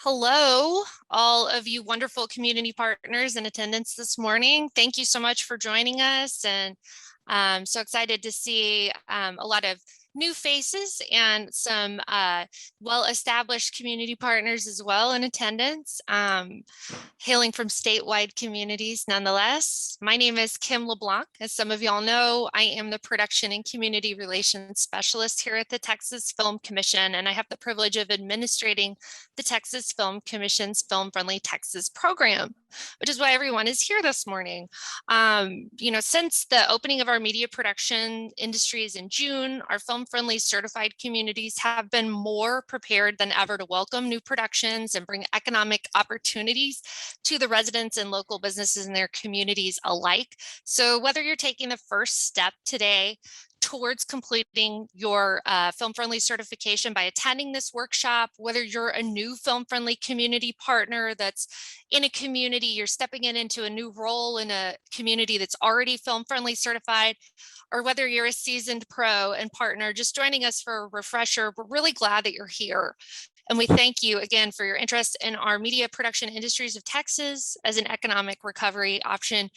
Hello, all of you wonderful community partners in attendance this morning. Thank you so much for joining us, and I'm so excited to see a lot of new faces and some well-established community partners as well in attendance, hailing from statewide communities nonetheless. My name is Kim LeBlanc. As some of y'all know, I am the Production and Community Relations Specialist here at the Texas Film Commission, and I have the privilege of administrating the Texas Film Commission's Film Friendly Texas program, which is why everyone is here this morning. Since the opening of our media production industries in June, our film friendly certified communities have been more prepared than ever to welcome new productions and bring economic opportunities to the residents and local businesses in their communities alike. So whether you're taking the first step today towards completing your film-friendly certification by attending this workshop, whether you're a new film-friendly community partner that's in a community, you're stepping into a new role in a community that's already film-friendly certified, or whether you're a seasoned pro and partner just joining us for a refresher, we're really glad that you're here. And we thank you again for your interest in our media production industries of Texas as an economic recovery option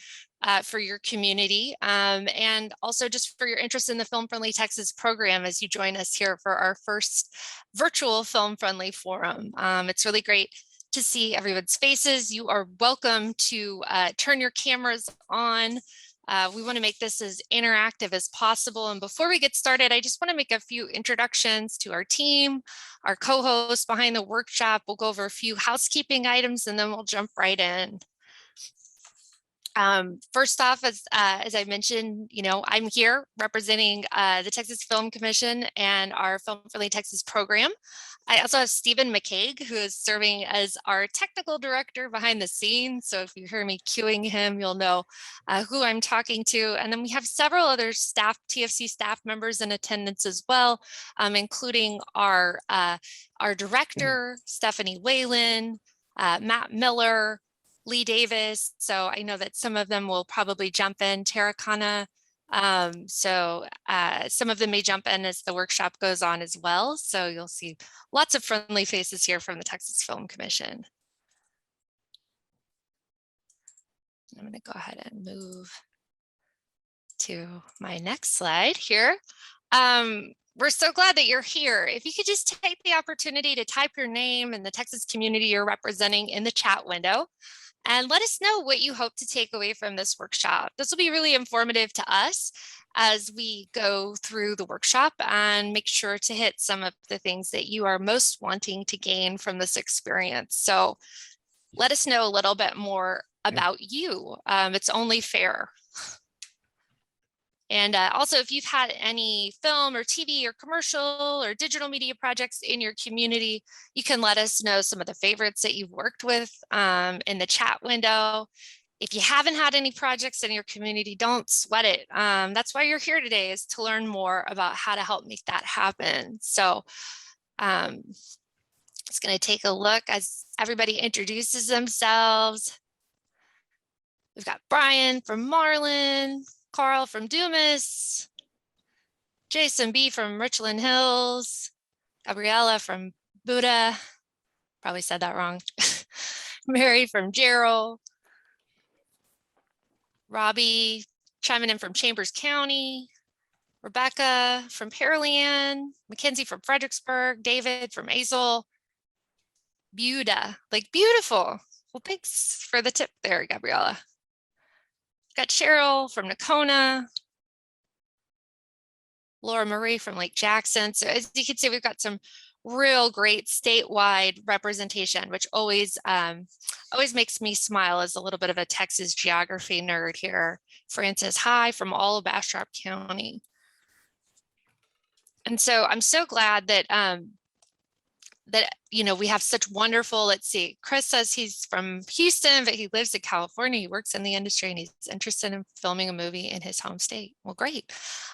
for your community, and also just for your interest in the Film Friendly Texas program as you join us here for our first virtual Film Friendly Forum. It's really great to see everyone's faces. You are welcome to turn your cameras on. We want to make this as interactive as possible. And before we get started, I just want to make a few introductions to our team, our co-hosts behind the workshop. We'll go over a few housekeeping items and then we'll jump right in. First off, as I mentioned, I'm here representing the Texas Film Commission and our Film Friendly Texas program. I also have Stephen McCaig, who is serving as our technical director behind the scenes. So if you hear me cueing him, you'll know who I'm talking to. And then we have several other TFC staff members in attendance as well, including our director, Stephanie Whalen, Matt Miller, Lee Davis. So I know that some of them will probably jump in, Tarakana. Some of them may jump in as the workshop goes on as well. So you'll see lots of friendly faces here from the Texas Film Commission. I'm going to go ahead and move to my next slide here. We're so glad that you're here. If you could just take the opportunity to type your name and the Texas community you're representing in the chat window, and let us know what you hope to take away from this workshop. This will be really informative to us as we go through the workshop and make sure to hit some of the things that you are most wanting to gain from this experience. So let us know a little bit more about you. It's only fair. And also, if you've had any film or TV or commercial or digital media projects in your community, you can let us know some of the favorites that you've worked with in the chat window. If you haven't had any projects in your community, don't sweat it. That's why you're here today, is to learn more about how to help make that happen. So it's going to take a look as everybody introduces themselves. We've got Brian from Marlin, Carl from Dumas, Jason B from Richland Hills, Gabriella from Buda, probably said that wrong, Mary from Gerald, Robbie chiming in from Chambers County, Rebecca from Pearland, Mackenzie from Fredericksburg, David from Azle, Buda, like beautiful. Well, thanks for the tip there, Gabriella. Got Cheryl from Nocona, Laura Marie from Lake Jackson. So as you can see, we've got some real great statewide representation, which always makes me smile as a little bit of a Texas geography nerd here. Francis High from all of Bastrop County. And so I'm so glad that we have such wonderful, let's see, Chris says he's from Houston, but he lives in California. He works in the industry and he's interested in filming a movie in his home state. Well, great.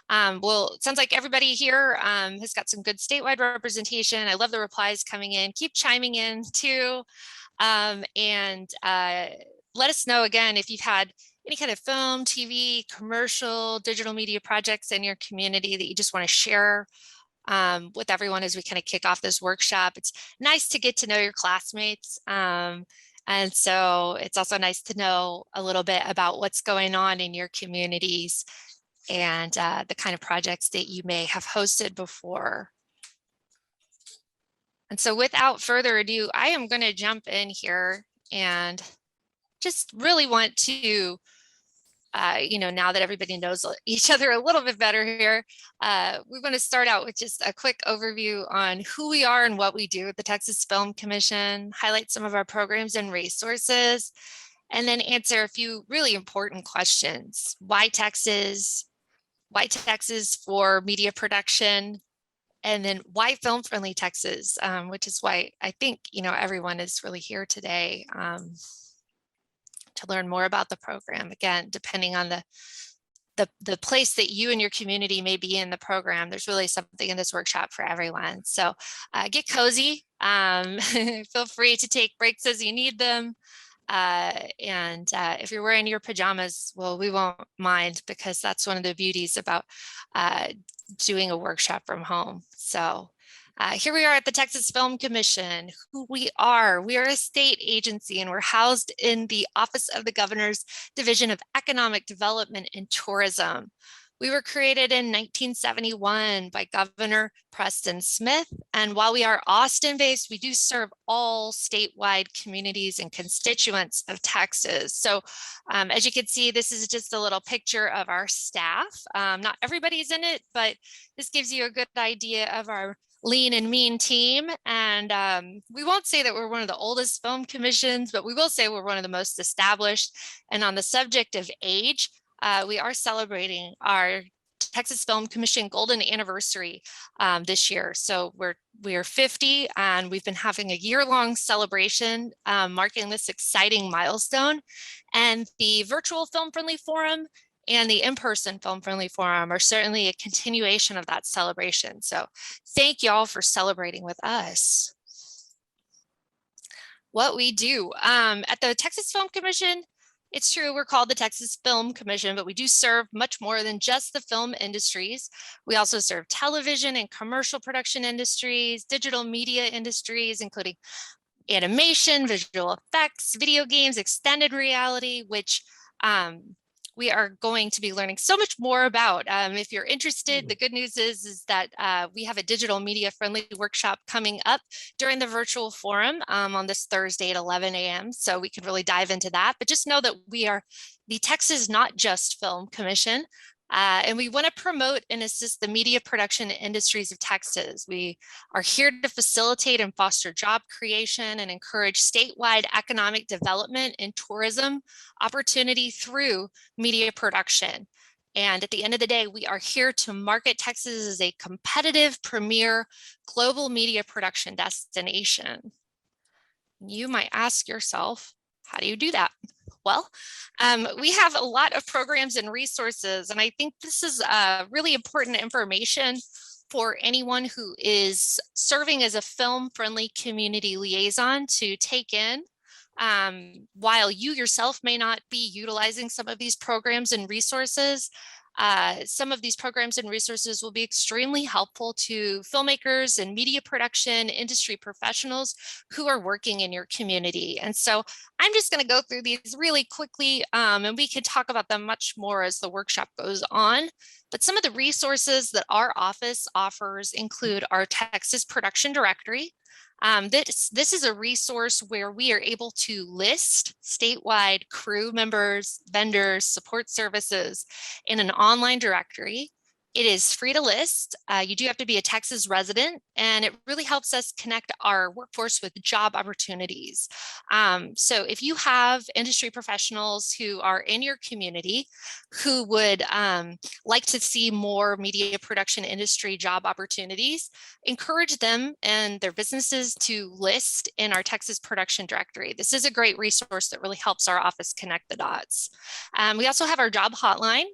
Well, it sounds like everybody here has got some good statewide representation. I love the replies coming in. Keep chiming in too. And let us know again if you've had any kind of film, TV, commercial, digital media projects in your community that you just want to share with everyone as we kind of kick off this workshop. It's nice to get to know your classmates. And so it's also nice to know a little bit about what's going on in your communities and the kind of projects that you may have hosted before. And so without further ado, I am going to jump in here and just really want to, now that everybody knows each other a little bit better here, we're going to start out with just a quick overview on who we are and what we do at the Texas Film Commission, highlight some of our programs and resources, and then answer a few really important questions. Why Texas? Why Texas for media production? And then why film-friendly Texas, which is why I think, everyone is really here today to learn more about the program. Again, depending on the place that you and your community may be in the program, there's really something in this workshop for everyone. So get cozy, feel free to take breaks as you need them. And if you're wearing your pajamas, well, we won't mind, because that's one of the beauties about doing a workshop from home. So here we are at the Texas Film Commission. Who we are a state agency, and we're housed in the Office of the Governor's Division of Economic Development and Tourism. We were created in 1971 by Governor Preston Smith. And while we are Austin-based, we do serve all statewide communities and constituents of Texas. So as you can see, this is just a little picture of our staff. Not everybody's in it, but this gives you a good idea of our lean and mean team. And we won't say that we're one of the oldest film commissions, but we will say we're one of the most established. And on the subject of age, we are celebrating our Texas Film Commission Golden Anniversary this year. So we're 50, and we've been having a year-long celebration marking this exciting milestone. And the virtual Film Friendly Forum and the in-person Film Friendly Forum are certainly a continuation of that celebration. So thank you all for celebrating with us. What we do at the Texas Film Commission, it's true, we're called the Texas Film Commission, but we do serve much more than just the film industries. We also serve television and commercial production industries, digital media industries, including animation, visual effects, video games, extended reality, which we are going to be learning so much more about. If you're interested, the good news is that we have a digital media friendly workshop coming up during the virtual forum on this Thursday at 11 a.m. So we can really dive into that. But just know that we are the Texas Not Just Film Commission. And we want to promote and assist the media production industries of Texas. We are here to facilitate and foster job creation and encourage statewide economic development and tourism opportunity through media production. And at the end of the day, we are here to market Texas as a competitive, premier global media production destination. You might ask yourself, how do you do that? Well, we have a lot of programs and resources, and I think this is really important information for anyone who is serving as a film-friendly community liaison to take in. While you yourself may not be utilizing some of these programs and resources, some of these programs and resources will be extremely helpful to filmmakers and media production industry professionals who are working in your community. And so I'm just going to go through these really quickly, and we can talk about them much more as the workshop goes on. But some of the resources that our office offers include our Texas Production Directory. This is a resource where we are able to list statewide crew members, vendors, support services in an online directory. It is free to list. You do have to be a Texas resident, and it really helps us connect our workforce with job opportunities. So if you have industry professionals who are in your community who would like to see more media production industry job opportunities, encourage them and their businesses to list in our Texas Production Directory. This is a great resource that really helps our office connect the dots. We also have our job hotline.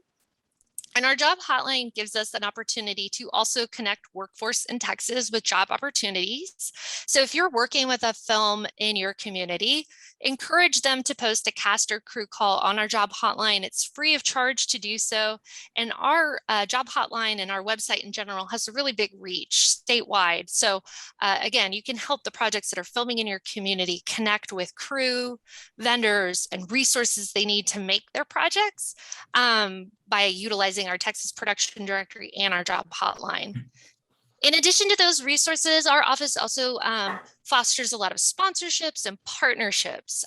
And our job hotline gives us an opportunity to also connect workforce in Texas with job opportunities. So if you're working with a film in your community, encourage them to post a cast or crew call on our job hotline. It's free of charge to do so. And our job hotline and our website in general has a really big reach statewide. So again, you can help the projects that are filming in your community connect with crew, vendors, and resources they need to make their projects by utilizing our Texas Production Directory and our job hotline. In addition to those resources, our office also fosters a lot of sponsorships and partnerships.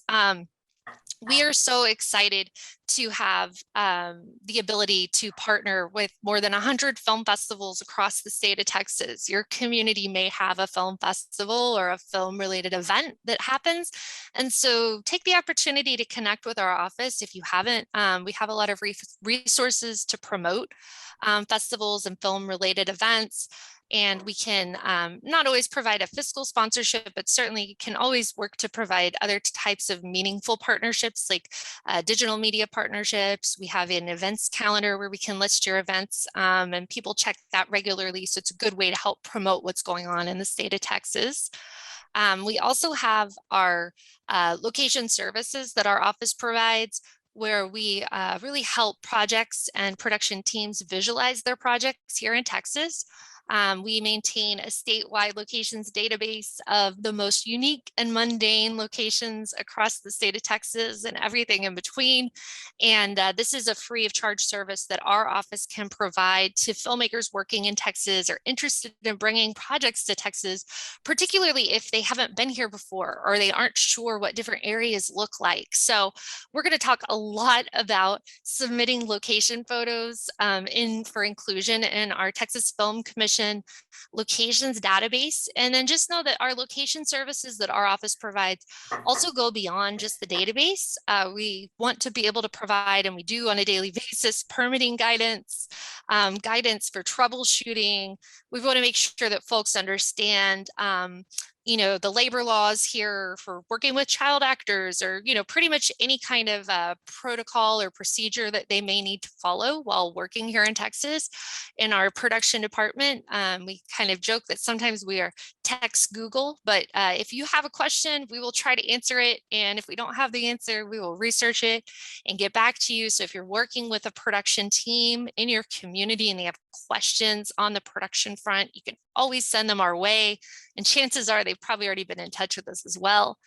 We are so excited to have the ability to partner with more than 100 film festivals across the state of Texas. Your community may have a film festival or a film related event that happens. And so take the opportunity to connect with our office if you haven't. We have a lot of resources to promote festivals and film related events. And we can not always provide a fiscal sponsorship, but certainly can always work to provide other types of meaningful partnerships like digital media partnerships. We have an events calendar where we can list your events and people check that regularly. So it's a good way to help promote what's going on in the state of Texas. We also have our location services that our office provides, where we really help projects and production teams visualize their projects here in Texas. We maintain a statewide locations database of the most unique and mundane locations across the state of Texas and everything in between. And this is a free of charge service that our office can provide to filmmakers working in Texas or interested in bringing projects to Texas, particularly if they haven't been here before or they aren't sure what different areas look like. So we're going to talk a lot about submitting location photos for inclusion in our Texas Film Commission locations database. And then just know that our location services that our office provides also go beyond just the database. We want to be able to provide, and we do on a daily basis, permitting guidance, guidance for troubleshooting. We want to make sure that folks understand the labor laws here for working with child actors, or, pretty much any kind of protocol or procedure that they may need to follow while working here in Texas. In our production department, we kind of joke that sometimes we are text Google, but if you have a question, we will try to answer it. And if we don't have the answer, we will research it and get back to you. So if you're working with a production team in your community and they have questions on the production front, you can always send them our way. And chances are they've probably already been in touch with us as well.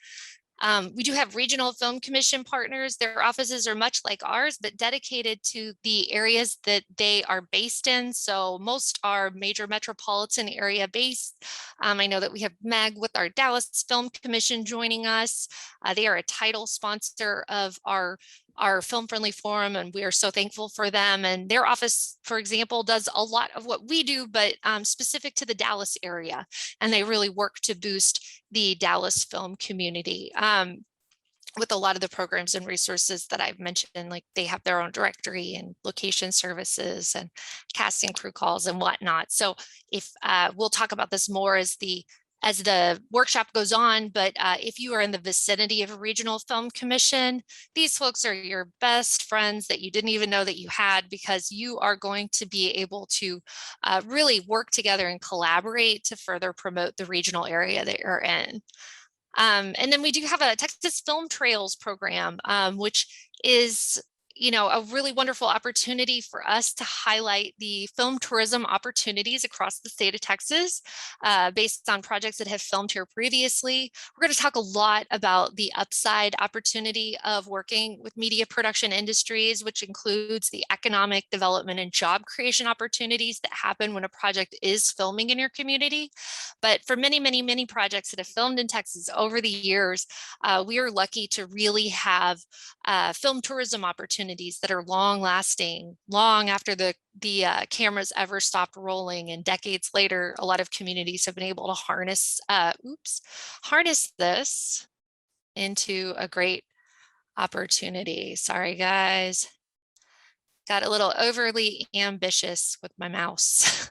We do have regional film commission partners. Their offices are much like ours, but dedicated to the areas that they are based in. So most are major metropolitan area based. I know that we have Meg with our Dallas Film Commission joining us. They are a title sponsor of our Film Friendly Forum, and we are so thankful for them. And their office, for example, does a lot of what we do, but specific to the Dallas area. And they really work to boost the Dallas film community with a lot of the programs and resources that I've mentioned. Like they have their own directory and location services and casting crew calls and whatnot. So if we'll talk about this more as the workshop goes on, but if you are in the vicinity of a regional film commission, these folks are your best friends that you didn't even know that you had, because you are going to be able to really work together and collaborate to further promote the regional area that you're in. And then we do have a Texas Film Trails program, which is a really wonderful opportunity for us to highlight the film tourism opportunities across the state of Texas based on projects that have filmed here previously. We're going to talk a lot about the upside opportunity of working with media production industries, which includes the economic development and job creation opportunities that happen when a project is filming in your community. But for many, many, many projects that have filmed in Texas over the years, we are lucky to really have film tourism opportunities that are long lasting, long after the cameras ever stopped rolling. And decades later, a lot of communities have been able to harness this into a great opportunity. Sorry, guys. Got a little overly ambitious with my mouse.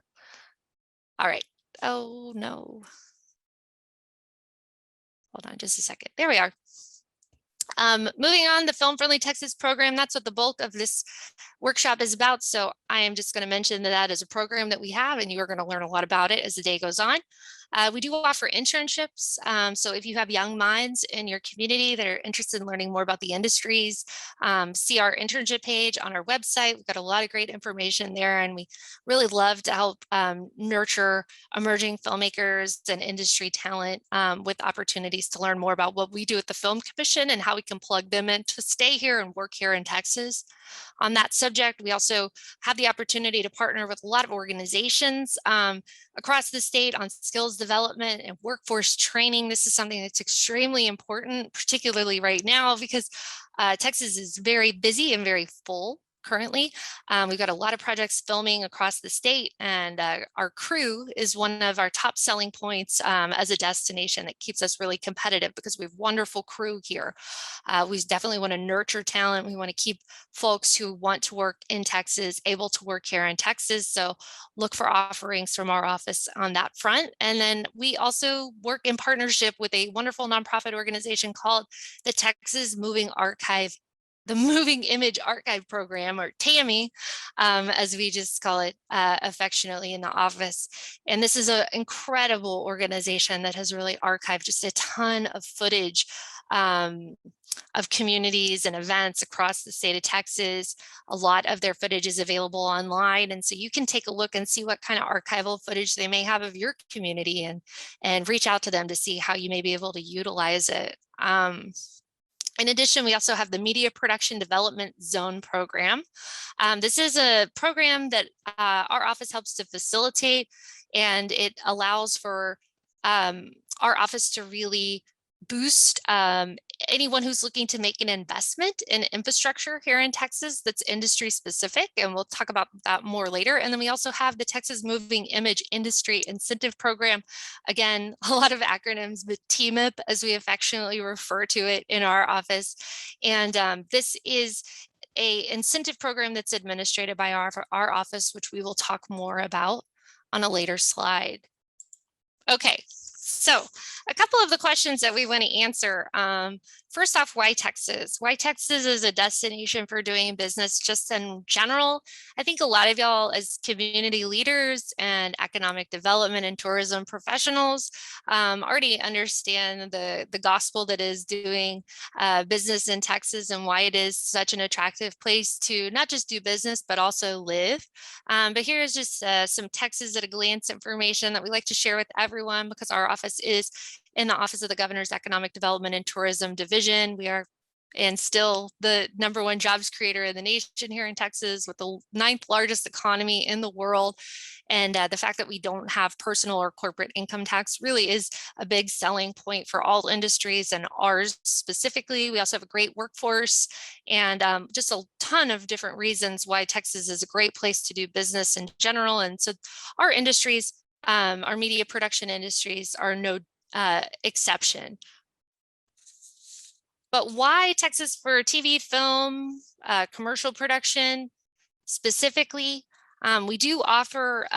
All right. Oh, no. Hold on just a second. There we are. Moving on, the Film Friendly Texas program, that's what the bulk of this workshop is about. So I am just going to mention that as a program that we have, and you are going to learn a lot about it as the day goes on. We do offer internships. So if you have young minds in your community that are interested in learning more about the industries, see our internship page on our website. We've got a lot of great information there, and we really love to help nurture emerging filmmakers and industry talent with opportunities to learn more about what we do at the Film Commission and how we can plug them in to stay here and work here in Texas. On that subject, we also have the opportunity to partner with a lot of organizations across the state on skills development and workforce training. This is something that's extremely important, particularly right now, because Texas is very busy and very full currently. We've got a lot of projects filming across the state, and our crew is one of our top selling points as a destination that keeps us really competitive because we have wonderful crew here. We definitely want to nurture talent. We want to keep folks who want to work in Texas able to work here in Texas. So look for offerings from our office on that front. And then we also work in partnership with a wonderful nonprofit organization called the Texas Moving Archive, the Moving Image Archive Program, or TAMI, as we just call it affectionately in the office. And this is an incredible organization that has really archived just a ton of footage of communities and events across the state of Texas. A lot of their footage is available online. And so you can take a look and see what kind of archival footage they may have of your community, and reach out to them to see how you may be able to utilize it. In addition, we also have the Media Production Development Zone program. This is a program that our office helps to facilitate, and it allows for our office to really boost anyone who's looking to make an investment in infrastructure here in Texas that's industry specific, and we'll talk about that more later. And then we also have the Texas Moving Image Industry Incentive Program. Again, a lot of acronyms, but TMIP, as we affectionately refer to it in our office. And this is an incentive program that's administered by our office, which we will talk more about on a later slide. Okay, so a couple of the questions that we want to answer. First off, why Texas? Why Texas is a destination for doing business just in general? I think a lot of y'all as community leaders and economic development and tourism professionals already understand the gospel that is doing business in Texas and why it is such an attractive place to not just do business, but also live. But here's just some Texas at a glance information that we like to share with everyone, because our office is in the Office of the Governor's Economic Development and Tourism Division. We are and still the #1 jobs creator in the nation here in Texas, with the 9th largest economy in the world. And the fact that we don't have personal or corporate income tax really is a big selling point for all industries, and ours specifically. We also have a great workforce, and just a ton of different reasons why Texas is a great place to do business in general. And so our industries, our media production industries, are no exception. But why Texas for TV, film, commercial production specifically? We do offer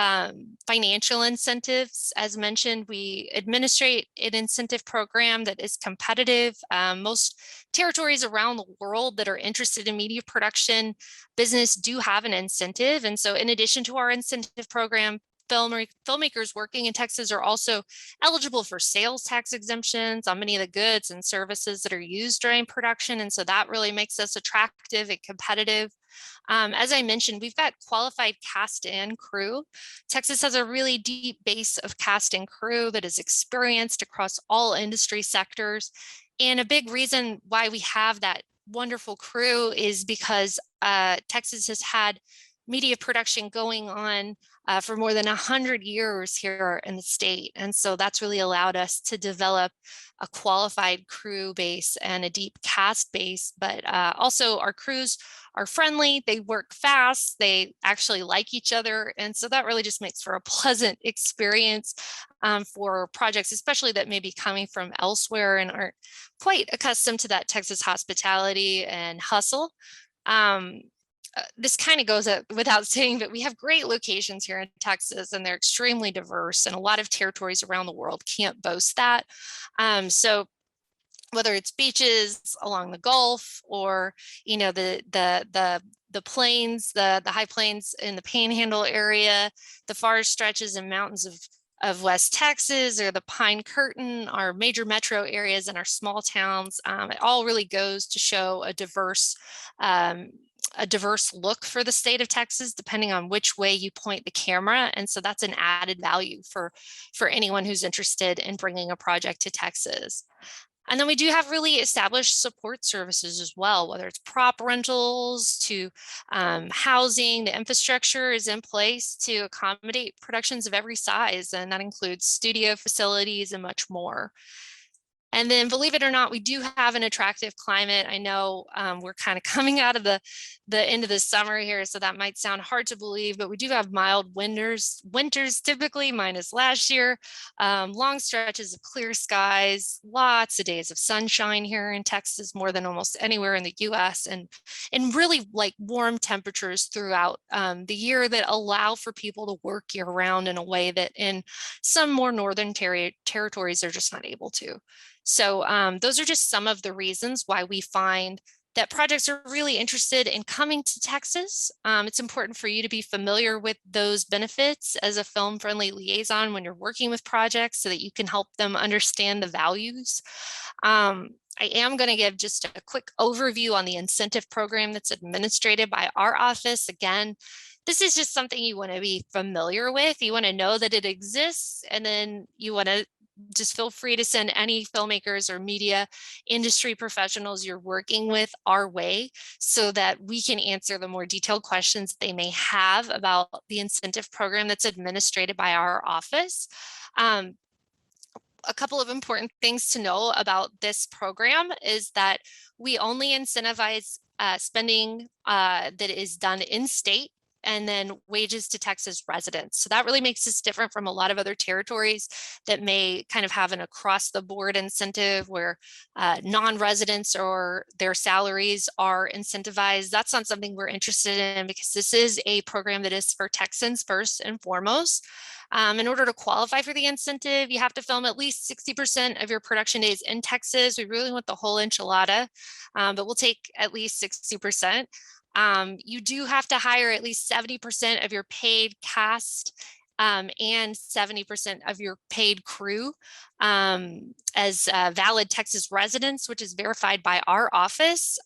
financial incentives. As mentioned, we administrate an incentive program that is competitive. Most territories around the world that are interested in media production business do have an incentive. And so in addition to our incentive program, filmmakers working in Texas are also eligible for sales tax exemptions on many of the goods and services that are used during production. And so that really makes us attractive and competitive. As I mentioned, we've got qualified cast and crew. Texas has a really deep base of cast and crew that is experienced across all industry sectors. And a big reason why we have that wonderful crew is because Texas has had media production going on for more than 100 years here in the state. And so that's really allowed us to develop a qualified crew base and a deep cast base. But also our crews are friendly, they work fast, they actually like each other. And so that really just makes for a pleasant experience for projects, especially that may be coming from elsewhere and aren't quite accustomed to that Texas hospitality and hustle. This kind of goes without saying, but we have great locations here in Texas, and they're extremely diverse, and a lot of territories around the world can't boast that. So whether it's beaches along the Gulf or, you know, the plains, the high plains in the Panhandle area, the forest stretches and mountains of West Texas, or the Pine Curtain, our major metro areas and our small towns. It all really goes to show um, a diverse look for the state of Texas, depending on which way you point the camera. And so that's an added value for anyone who's interested in bringing a project to Texas. And then we do have really established support services as well, whether it's prop rentals to housing. The infrastructure is in place to accommodate productions of every size, and that includes studio facilities and much more. And then, believe it or not, we do have an attractive climate. I know we're kind of coming out of the end of the summer here, so that might sound hard to believe, but we do have mild winters typically, minus last year, long stretches of clear skies, lots of days of sunshine here in Texas, more than almost anywhere in the US, and really like warm temperatures throughout the year that allow for people to work year round in a way that in some more northern territories they're just not able to. So those are just some of the reasons why we find that projects are really interested in coming to Texas. It's important for you to be familiar with those benefits as a film-friendly liaison when you're working with projects so that you can help them understand the values. I am going to give just a quick overview on the incentive program that's administered by our office. Again, this is just something you want to be familiar with. You want to know that it exists, and then you want to just feel free to send any filmmakers or media industry professionals you're working with our way so that we can answer the more detailed questions they may have about the incentive program that's administered by our office. A couple of important things to know about this program is that we only incentivize spending that is done in state, and then wages to Texas residents. So that really makes us different from a lot of other territories that may kind of have an across the board incentive where non-residents or their salaries are incentivized. That's not something we're interested in, because this is a program that is for Texans first and foremost. In order to qualify for the incentive, you have to film at least 60% of your production days in Texas. We really want the whole enchilada, but we'll take at least 60%. You do have to hire at least 70% of your paid cast and 70% of your paid crew as valid Texas residents, which is verified by our office.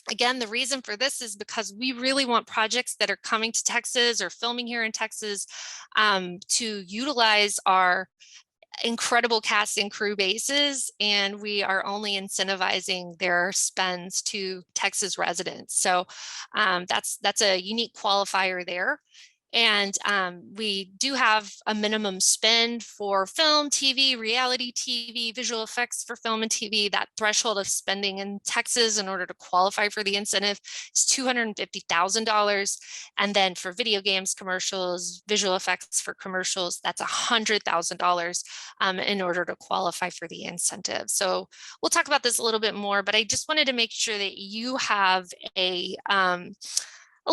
Again, the reason for this is because we really want projects that are coming to Texas or filming here in Texas to utilize our incredible cast and crew bases, and we are only incentivizing their spends to Texas residents. So that's a unique qualifier there. And we do have a minimum spend for film, TV, reality TV, visual effects for film and TV. That threshold of spending in Texas in order to qualify for the incentive is $250,000. And then for video games, commercials, visual effects for commercials, that's $100,000 in order to qualify for the incentive. So we'll talk about this a little bit more, but I just wanted to make sure that you have a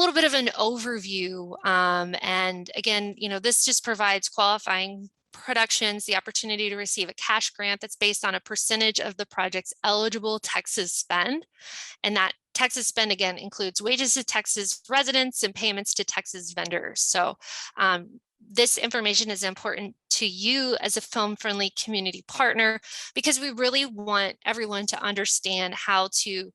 little bit of an overview. And again, you know, this just provides qualifying productions the opportunity to receive a cash grant that's based on a percentage of the project's eligible Texas spend. And that Texas spend, again, includes wages to Texas residents and payments to Texas vendors. So this information is important to you as a film-friendly community partner, because we really want everyone to understand how to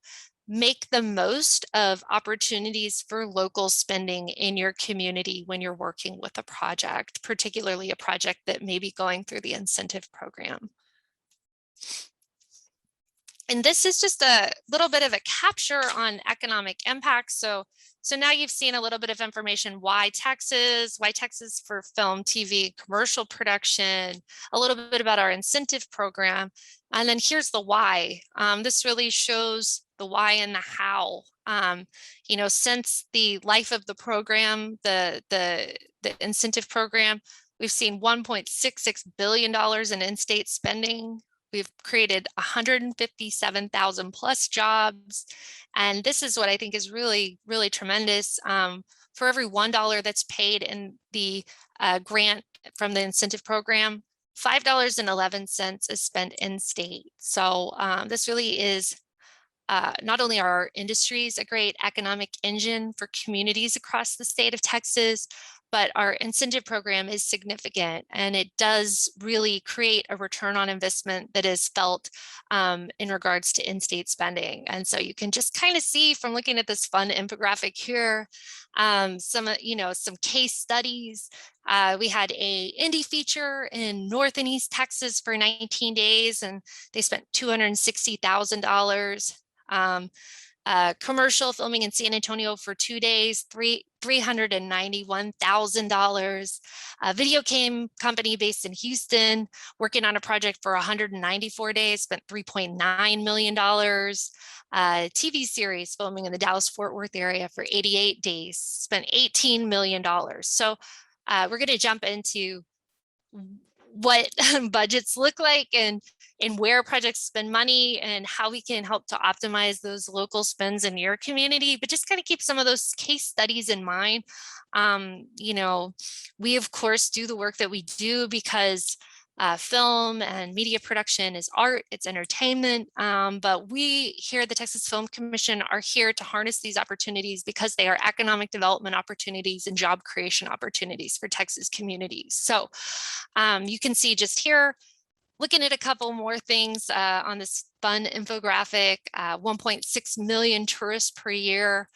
make the most of opportunities for local spending in your community when you're working with a project, particularly a project that may be going through the incentive program. And this is just a little bit of a capture on economic impact. So now you've seen a little bit of information, why Texas for film, TV, commercial production, a little bit about our incentive program. And then here's the why. This really shows the why and the how. You know, since the life of the program, the incentive program, we've seen $1.66 billion in in-state spending. We've created 157,000 plus jobs. And this is what I think is really, really tremendous. For every $1 that's paid in the grant from the incentive program, $5.11 is spent in state. So this really is not only are our industries a great economic engine for communities across the state of Texas, but our incentive program is significant, and it does really create a return on investment that is felt in regards to in-state spending. And so you can just kind of see from looking at this fun infographic here, some case studies. We had a indie feature in North and East Texas for 19 days, and they spent $260,000. Commercial filming in San Antonio for 2 days, $391,000. A video game company based in Houston working on a project for 194 days, spent $3.9 million. TV series filming in the Dallas-Fort Worth area for 88 days, spent $18 million. So we're going to jump into what budgets look like and where projects spend money and how we can help to optimize those local spends in your community, but just kind of keep some of those case studies in mind. We of course do the work that we do because film and media production is art, it's entertainment, but we here at the Texas Film Commission are here to harness these opportunities because they are economic development opportunities and job creation opportunities for Texas communities. So you can see just here, looking at a couple more things on this fun infographic, 1.6 million tourists per year,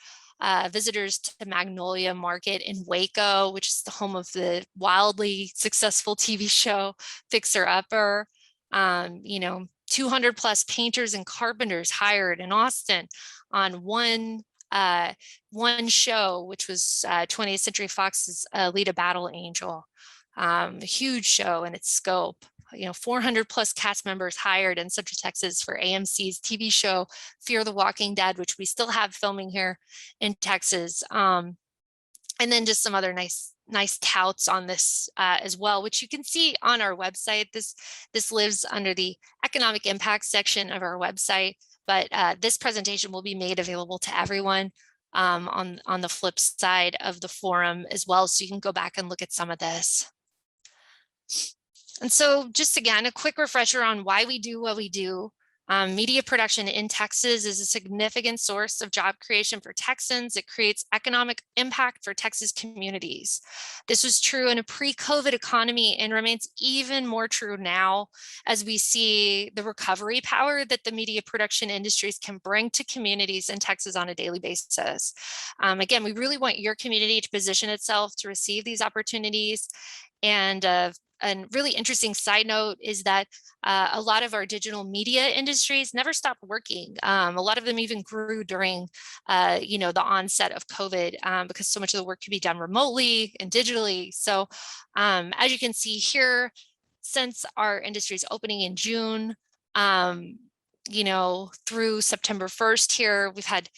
visitors to Magnolia Market in Waco, which is the home of the wildly successful TV show Fixer Upper. 200 plus painters and carpenters hired in Austin on one show, which was 20th Century Fox's Alita Battle Angel. A huge show in its scope. 400 plus cast members hired in Central Texas for AMC's TV show Fear the Walking Dead, which we still have filming here in Texas. And then just some other nice touts on this as well, which you can see on our website. This lives under the economic impact section of our website, but this presentation will be made available to everyone on the flip side of the forum as well, so you can go back and look at some of this. And so just again, a quick refresher on why we do what we do. Media production in Texas is a significant source of job creation for Texans. It creates economic impact for Texas communities. This was true in a pre-COVID economy and remains even more true now as we see the recovery power that the media production industries can bring to communities in Texas on a daily basis. Again, we really want your community to position itself to receive these opportunities. And a really interesting side note is that a lot of our digital media industries never stopped working. A lot of them even grew during, the onset of COVID because so much of the work could be done remotely and digitally. So as you can see here, since our industry's opening in June, through September 1st here, we've had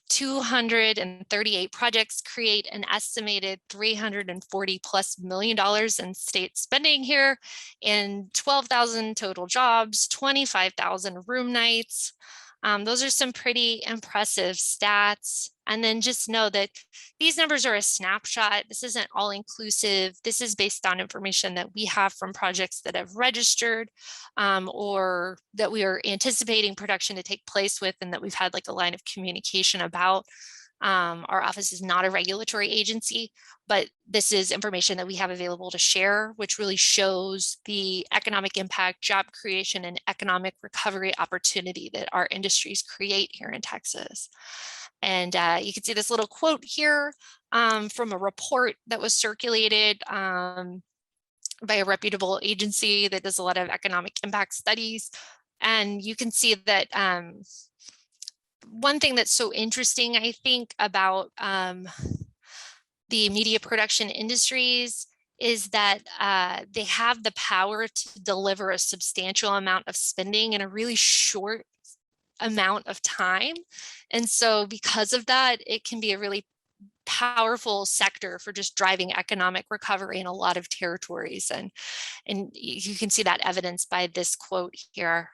238 projects create an estimated $340+ million in state spending here, and 12,000 total jobs, 25,000 room nights. Those are some pretty impressive stats. And then just know that these numbers are a snapshot. This isn't all inclusive. This is based on information that we have from projects that have registered or that we are anticipating production to take place with, and that we've had like a line of communication about. Our office is not a regulatory agency, but this is information that we have available to share, which really shows the economic impact, job creation, and economic recovery opportunity that our industries create here in Texas. And you can see this little quote here from a report that was circulated by a reputable agency that does a lot of economic impact studies. And you can see that one thing that's so interesting, I think, about the media production industries is that they have the power to deliver a substantial amount of spending in a really short amount of time. And so because of that, it can be a really powerful sector for just driving economic recovery in a lot of territories. And you can see that evidenced by this quote here.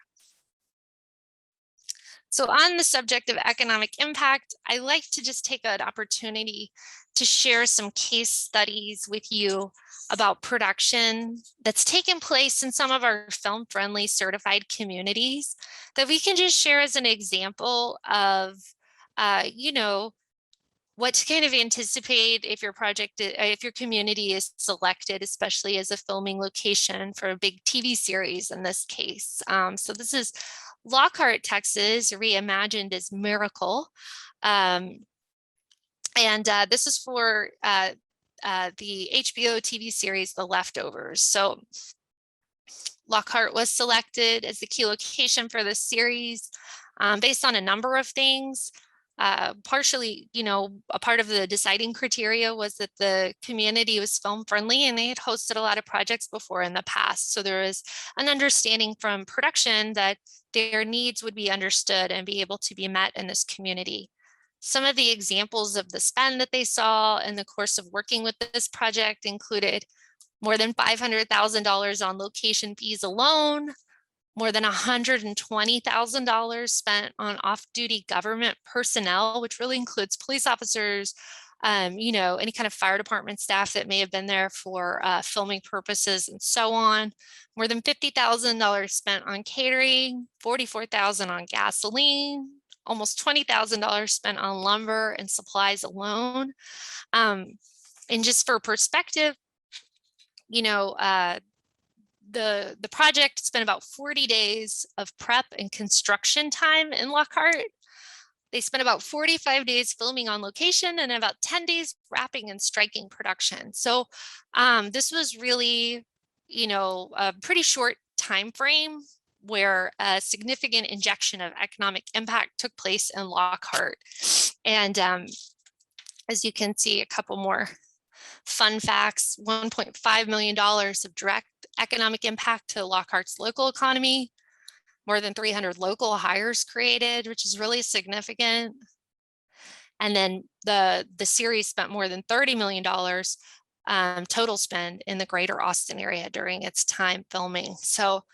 So on the subject of economic impact, I like to just take an opportunity to share some case studies with you about production that's taken place in some of our film-friendly certified communities that we can just share as an example of, you know, what to kind of anticipate if your project, if your community is selected, especially as a filming location for a big TV series in this case. So this is Lockhart, Texas, reimagined as Miracle. And this is for the HBO TV series, The Leftovers. So Lockhart was selected as the key location for this series based on a number of things. Partially, you know, a part of the deciding criteria was that the community was film friendly and they had hosted a lot of projects before in the past. So there was an understanding from production that their needs would be understood and be able to be met in this community. Some of the examples of the spend that they saw in the course of working with this project included more than $500,000 on location fees alone, more than $120,000 spent on off-duty government personnel, which really includes police officers, you know, any kind of fire department staff that may have been there for filming purposes and so on. More than $50,000 spent on catering, $44,000 on gasoline, almost $20,000 spent on lumber and supplies alone. And just for perspective, you know, the project spent about 40 days of prep and construction time in Lockhart. They spent about 45 days filming on location and about 10 days wrapping and striking production. So this was really, you know, a pretty short time frame where a significant injection of economic impact took place in Lockhart. And as you can see, a couple more fun facts: $1.5 million of direct economic impact to Lockhart's local economy, more than 300 local hires created, which is really significant. And then the series spent more than $30 million total spend in the greater Austin area during its time filming. So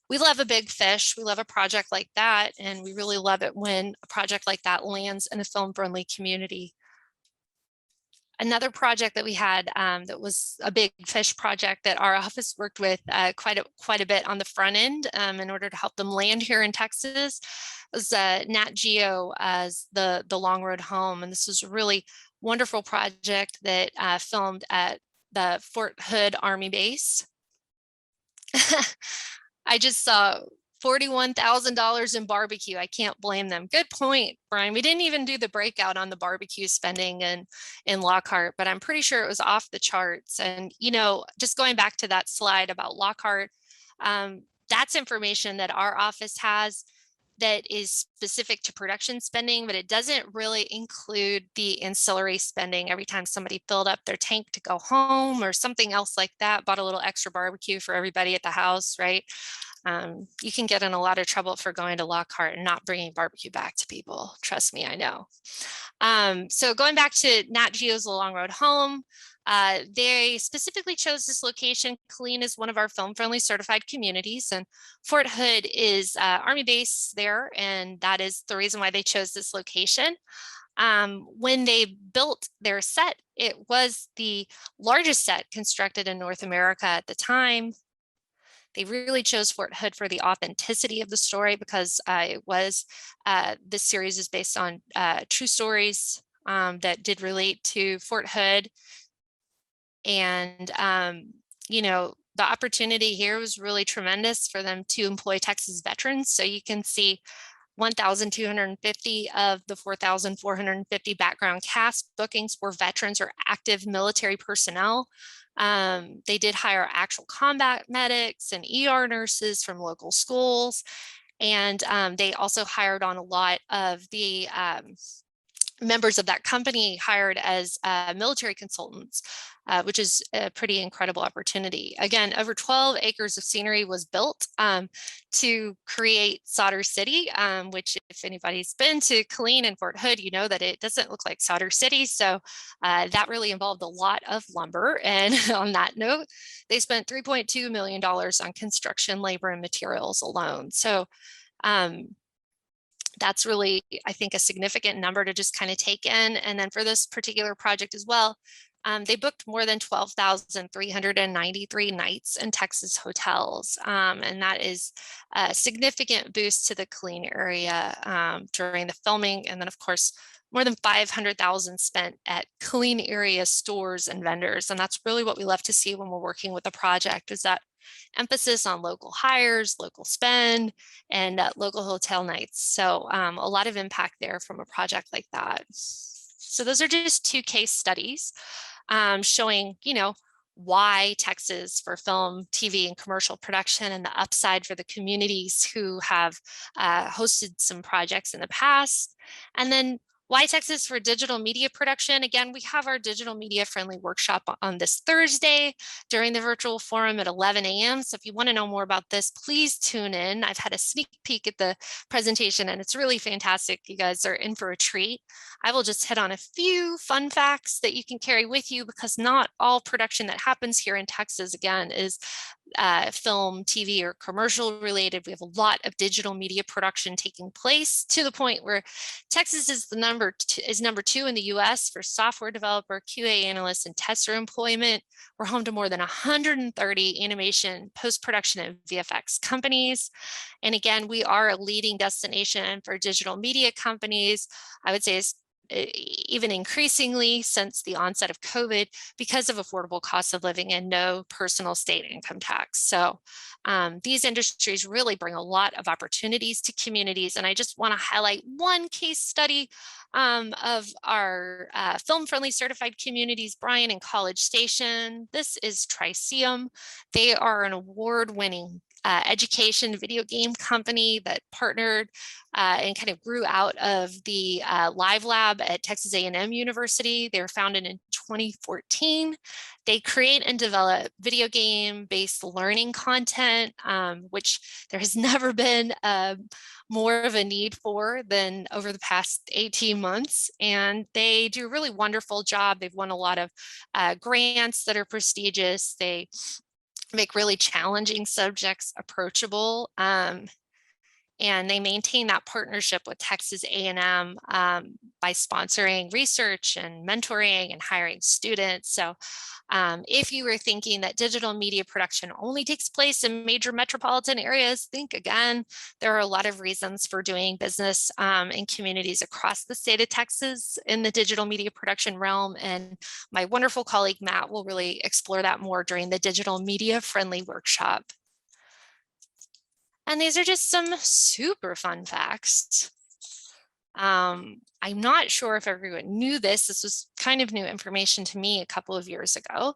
we love a big fish. We love a project like that. And we really love it when a project like that lands in a film-friendly community. Another project that we had that was a big fish project that our office worked with quite a bit on the front end in order to help them land here in Texas was Nat Geo as the Long Road Home. And this was a really wonderful project that filmed at the Fort Hood Army Base. I just saw $41,000 in barbecue. I can't blame them. Good point, Brian. We didn't even do the breakout on the barbecue spending in Lockhart, but I'm pretty sure it was off the charts. And, you know, just going back to that slide about Lockhart, that's information that our office has that is specific to production spending, but it doesn't really include the ancillary spending. Every time somebody filled up their tank to go home or something else like that, bought a little extra barbecue for everybody at the house, right? You can get in a lot of trouble for going to Lockhart and not bringing barbecue back to people. Trust me, I know. So going back to Nat Geo's The Long Road Home, they specifically chose this location. Killeen is one of our film-friendly certified communities, and Fort Hood is Army base there, and that is the reason why they chose this location. When they built their set, it was the largest set constructed in North America at the time. They really chose Fort Hood for the authenticity of the story because this series is based on true stories that did relate to Fort Hood. And, you know, the opportunity here was really tremendous for them to employ Texas veterans. So you can see 1,250 of the 4,450 background cast bookings were veterans or active military personnel. They did hire actual combat medics and ER nurses from local schools. And they also hired on a lot of the members of that company hired as military consultants, which is a pretty incredible opportunity. Again, over 12 acres of scenery was built to create Solder City, which if anybody's been to Killeen and Fort Hood, you know that it doesn't look like Solder City. So that really involved a lot of lumber. And on that note, they spent $3.2 million on construction, labor, and materials alone. So That's really, I think, a significant number to just kind of take in. And then for this particular project as well, they booked more than 12,393 nights in Texas hotels. And that is a significant boost to the clean area during the filming. And then, of course, more than 500,000 spent at clean area stores and vendors. And that's really what we love to see when we're working with a project, is that emphasis on local hires, local spend, and local hotel nights. So a lot of impact there from a project like that. So those are just two case studies showing, why Texas for film, TV, and commercial production, and the upside for the communities who have hosted some projects in the past. And then why Texas for digital media production? Again, we have our digital media friendly workshop on this Thursday during the virtual forum at 11 a.m. So if you want to know more about this, please tune in. I've had a sneak peek at the presentation and it's really fantastic. You guys are in for a treat. I will just hit on a few fun facts that you can carry with you, because not all production that happens here in Texas, again, is film, TV, or commercial related. We have a lot of digital media production taking place, to the point where Texas is number two in the US for software developer, QA analyst, and tester employment. We're home to more than 130 animation, post-production, and VFX companies. And again, we are a leading destination for digital media companies. I would say even increasingly since the onset of COVID, because of affordable costs of living and no personal state income tax. So these industries really bring a lot of opportunities to communities. And I just want to highlight one case study of our film-friendly certified communities, Bryan and College Station. This is Triceum. They are an award-winning education video game company that partnered and kind of grew out of the Live Lab at Texas A&M University. They were founded in 2014. They create and develop video game-based learning content, which there has never been more of a need for than over the past 18 months. And they do a really wonderful job. They've won a lot of grants that are prestigious. They make really challenging subjects approachable. And they maintain that partnership with Texas A&M by sponsoring research and mentoring and hiring students. So if you were thinking that digital media production only takes place in major metropolitan areas, think again. There are a lot of reasons for doing business in communities across the state of Texas in the digital media production realm. And my wonderful colleague, Matt, will really explore that more during the digital media friendly workshop. And these are just some super fun facts. I'm not sure if everyone knew this. This was kind of new information to me a couple of years ago.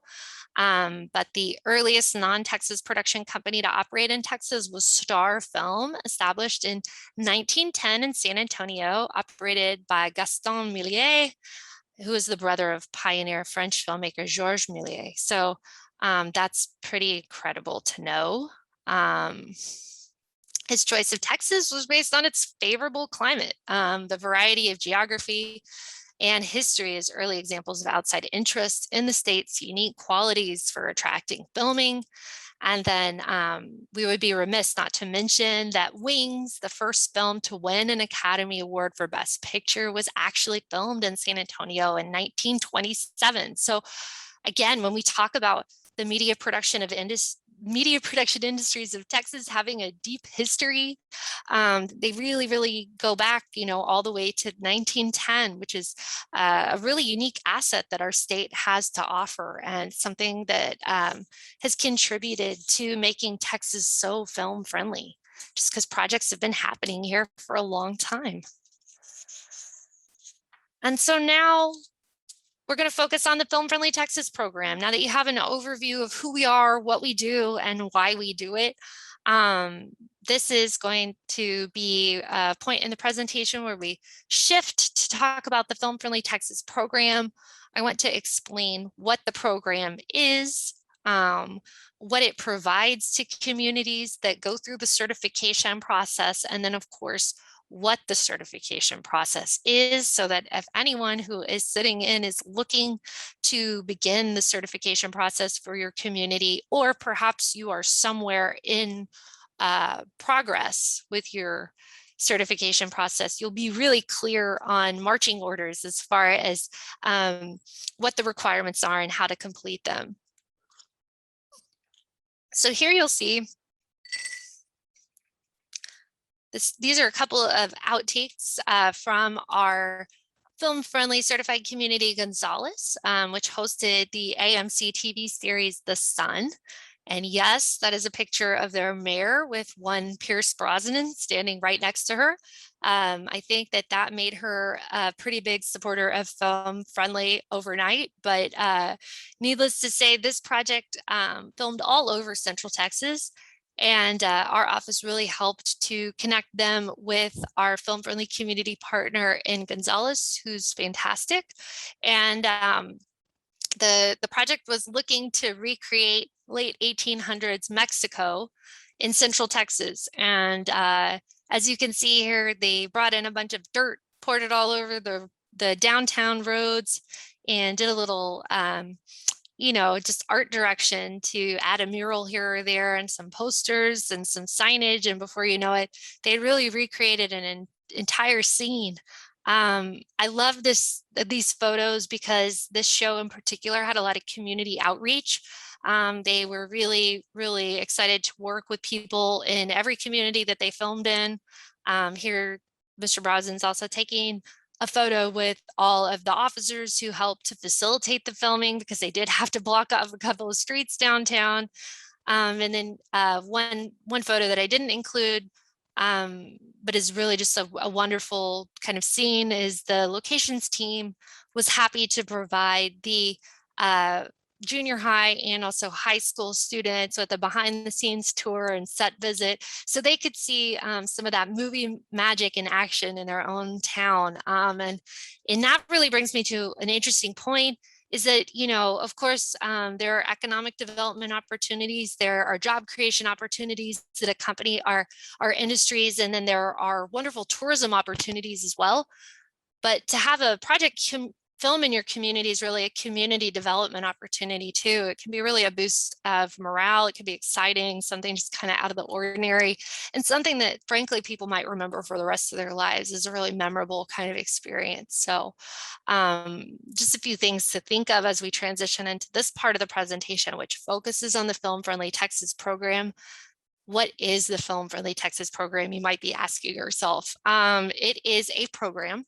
But the earliest non-Texas production company to operate in Texas was Star Film, established in 1910 in San Antonio, operated by Gaston Millier, who is the brother of pioneer French filmmaker Georges Méliès. So that's pretty incredible to know. His choice of Texas was based on its favorable climate, the variety of geography and history as early examples of outside interest in the state's unique qualities for attracting filming. And then we would be remiss not to mention that Wings, the first film to win an Academy Award for Best Picture, was actually filmed in San Antonio in 1927. So again, when we talk about the media production industries of Texas having a deep history, they really go back, all the way to 1910, which is a really unique asset that our state has to offer, and something that has contributed to making Texas so film friendly, just because projects have been happening here for a long time. And so now we're going to focus on the Film Friendly Texas program. Now that you have an overview of who we are, what we do, and why we do it, this is going to be a point in the presentation where we shift to talk about the Film Friendly Texas program. I want to explain what the program is, what it provides to communities that go through the certification process, and then of course, what the certification process is, so that if anyone who is sitting in is looking to begin the certification process for your community, or perhaps you are somewhere in progress with your certification process, you'll be really clear on marching orders as far as what the requirements are and how to complete them. So here you'll see these are a couple of outtakes from our film-friendly certified community Gonzales, which hosted the AMC TV series The Sun. And yes, that is a picture of their mayor with one Pierce Brosnan standing right next to her. I think that made her a pretty big supporter of film friendly overnight, but needless to say, this project filmed all over Central Texas. And our office really helped to connect them with our film friendly community partner in Gonzales, who's fantastic. And the project was looking to recreate late 1800s Mexico in Central Texas. And as you can see here, they brought in a bunch of dirt, poured it all over the downtown roads, and did a little, just art direction to add a mural here or there and some posters and some signage. And before you know it, they really recreated an entire scene. I love these photos because this show in particular had a lot of community outreach. They were really, really excited to work with people in every community that they filmed in. Here, Mr. Brosnan's also taking a photo with all of the officers who helped to facilitate the filming, because they did have to block off a couple of streets downtown. And then one photo that I didn't include, but is really just a wonderful kind of scene, is the locations team was happy to provide the junior high and also high school students with a behind the scenes tour and set visit, so they could see some of that movie magic in action in their own town. And that really brings me to an interesting point, is that, of course, there are economic development opportunities, there are job creation opportunities that accompany our industries, and then there are wonderful tourism opportunities as well. But to have a project film in your community is really a community development opportunity too. It can be really a boost of morale. It can be exciting, something just kind of out of the ordinary, and something that frankly people might remember for the rest of their lives is a really memorable kind of experience. So just a few things to think of as we transition into this part of the presentation, which focuses on the Film Friendly Texas program. What is the Film Friendly Texas program? You might be asking yourself. It is a program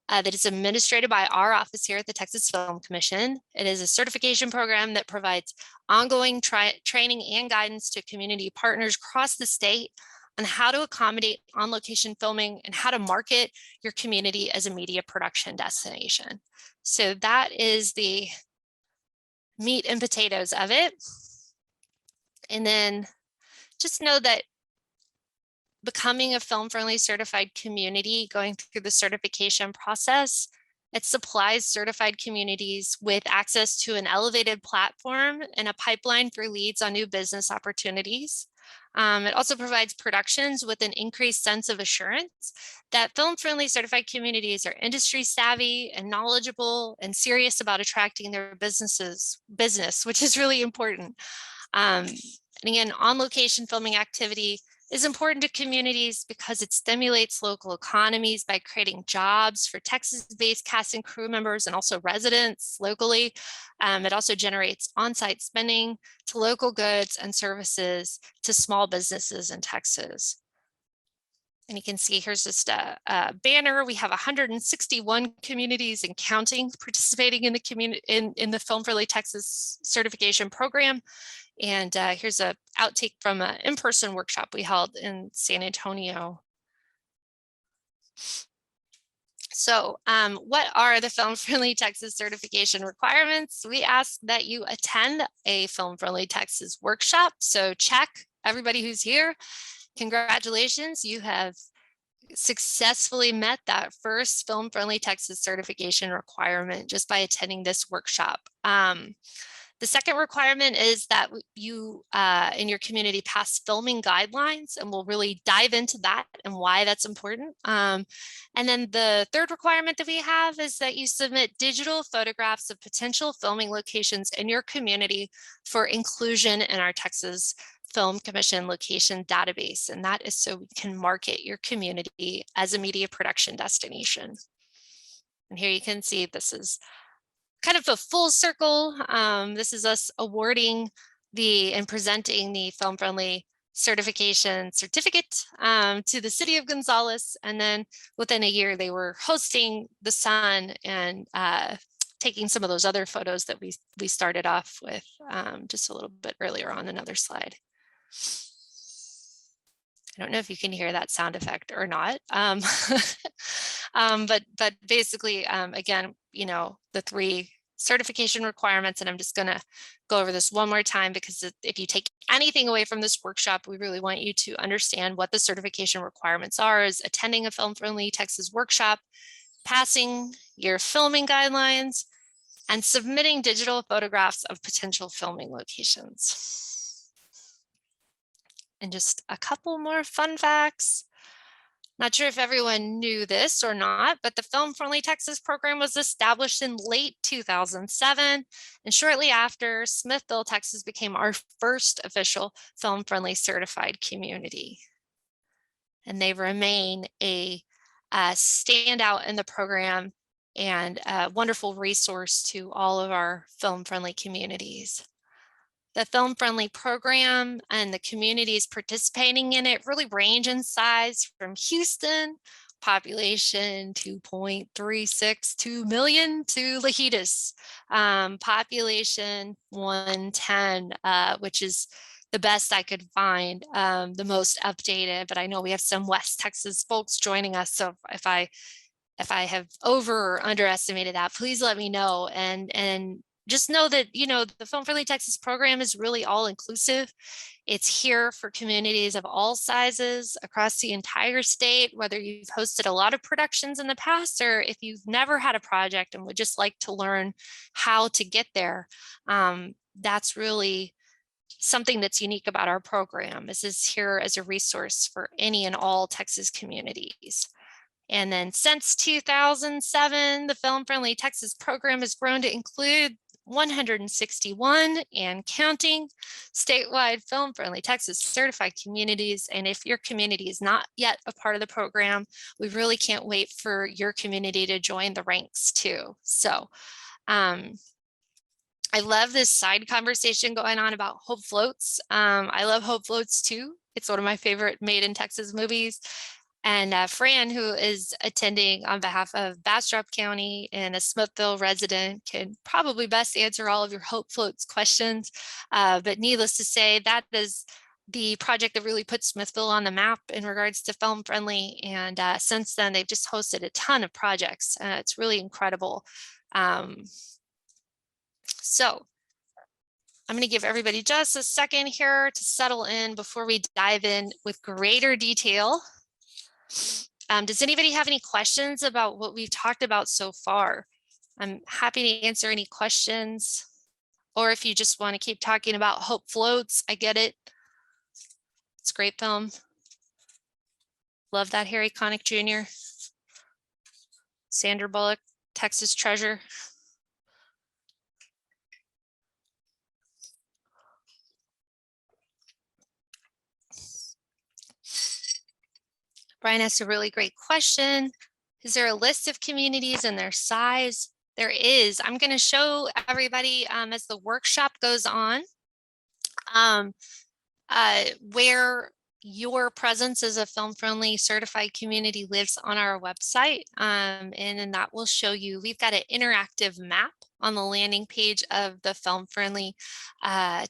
that is administered by our office here at the Texas Film Commission. It is a certification program that provides ongoing training and guidance to community partners across the state on how to accommodate on-location filming and how to market your community as a media production destination. So that is the meat and potatoes of it. And then just know that becoming a film friendly certified community, going through the certification process, it supplies certified communities with access to an elevated platform and a pipeline for leads on new business opportunities. It also provides productions with an increased sense of assurance that film friendly certified communities are industry savvy and knowledgeable and serious about attracting their business, which is really important. And again, on location filming activity is important to communities because it stimulates local economies by creating jobs for Texas-based cast and crew members and also residents locally. It also generates on-site spending to local goods and services to small businesses in Texas. And you can see here's just a banner. We have 161 communities and counting participating in the in the Film Friendly Texas certification program. And here's an outtake from an in-person workshop we held in San Antonio. So what are the Film Friendly Texas certification requirements? We ask that you attend a Film Friendly Texas workshop. So check, everybody who's here, congratulations, you have successfully met that first Film Friendly Texas certification requirement just by attending this workshop. The second requirement is that you in your community pass filming guidelines, and we'll really dive into that and why that's important. And then the third requirement that we have is that you submit digital photographs of potential filming locations in your community for inclusion in our Texas Film Commission location database. And that is so we can market your community as a media production destination. And here you can see this is kind of a full circle. This is us awarding and presenting the Film Friendly certification certificate to the city of Gonzales. And then within a year, they were hosting the Sun and taking some of those other photos that we started off with just a little bit earlier on another slide. I don't know if you can hear that sound effect or not. But basically, again, you know, the 3 certification requirements, and I'm just going to go over this one more time, because if you take anything away from this workshop, we really want you to understand what the certification requirements are: is attending a Film Friendly Texas workshop, passing your filming guidelines, and submitting digital photographs of potential filming locations. And just a couple more fun facts. Not sure if everyone knew this or not, but the Film Friendly Texas program was established in late 2007. And shortly after, Smithville, Texas became our first official Film Friendly certified community. And they remain a standout in the program and a wonderful resource to all of our film friendly communities. The Film Friendly program and the communities participating in it really range in size from Houston, population 2.362 million, to Lajitas, population 110, which is the best I could find, the most updated. But I know we have some West Texas folks joining us, so if I have over or underestimated that, please let me know. And just know that, you know, the Film Friendly Texas program is really all inclusive. It's here for communities of all sizes across the entire state, whether you've hosted a lot of productions in the past, or if you've never had a project and would just like to learn how to get there. That's really something that's unique about our program. This is here as a resource for any and all Texas communities. And then since 2007, the Film Friendly Texas program has grown to include 161 and counting statewide Film Friendly Texas certified communities. And if your community is not yet a part of the program, we really can't wait for your community to join the ranks too. So I love this side conversation going on about Hope Floats. I love Hope Floats too. It's one of my favorite Made in Texas movies. And Fran, who is attending on behalf of Bastrop County and a Smithville resident, can probably best answer all of your Hope Floats questions. But needless to say, that is the project that really put Smithville on the map in regards to film friendly. And since then, they've just hosted a ton of projects. It's really incredible. So I'm going to give everybody just a second here to settle in before we dive in with greater detail. Does anybody have any questions about what we've talked about so far? I'm happy to answer any questions. Or if you just want to keep talking about Hope Floats, I get it. It's a great film. Love that Harry Connick Jr. Sandra Bullock, Texas Treasure. Brian asked a really great question. Is there a list of communities and their size? There is. I'm going to show everybody as the workshop goes on where your presence as a film friendly certified community lives on our website. And then that will show you, we've got an interactive map on the landing page of the Film Friendly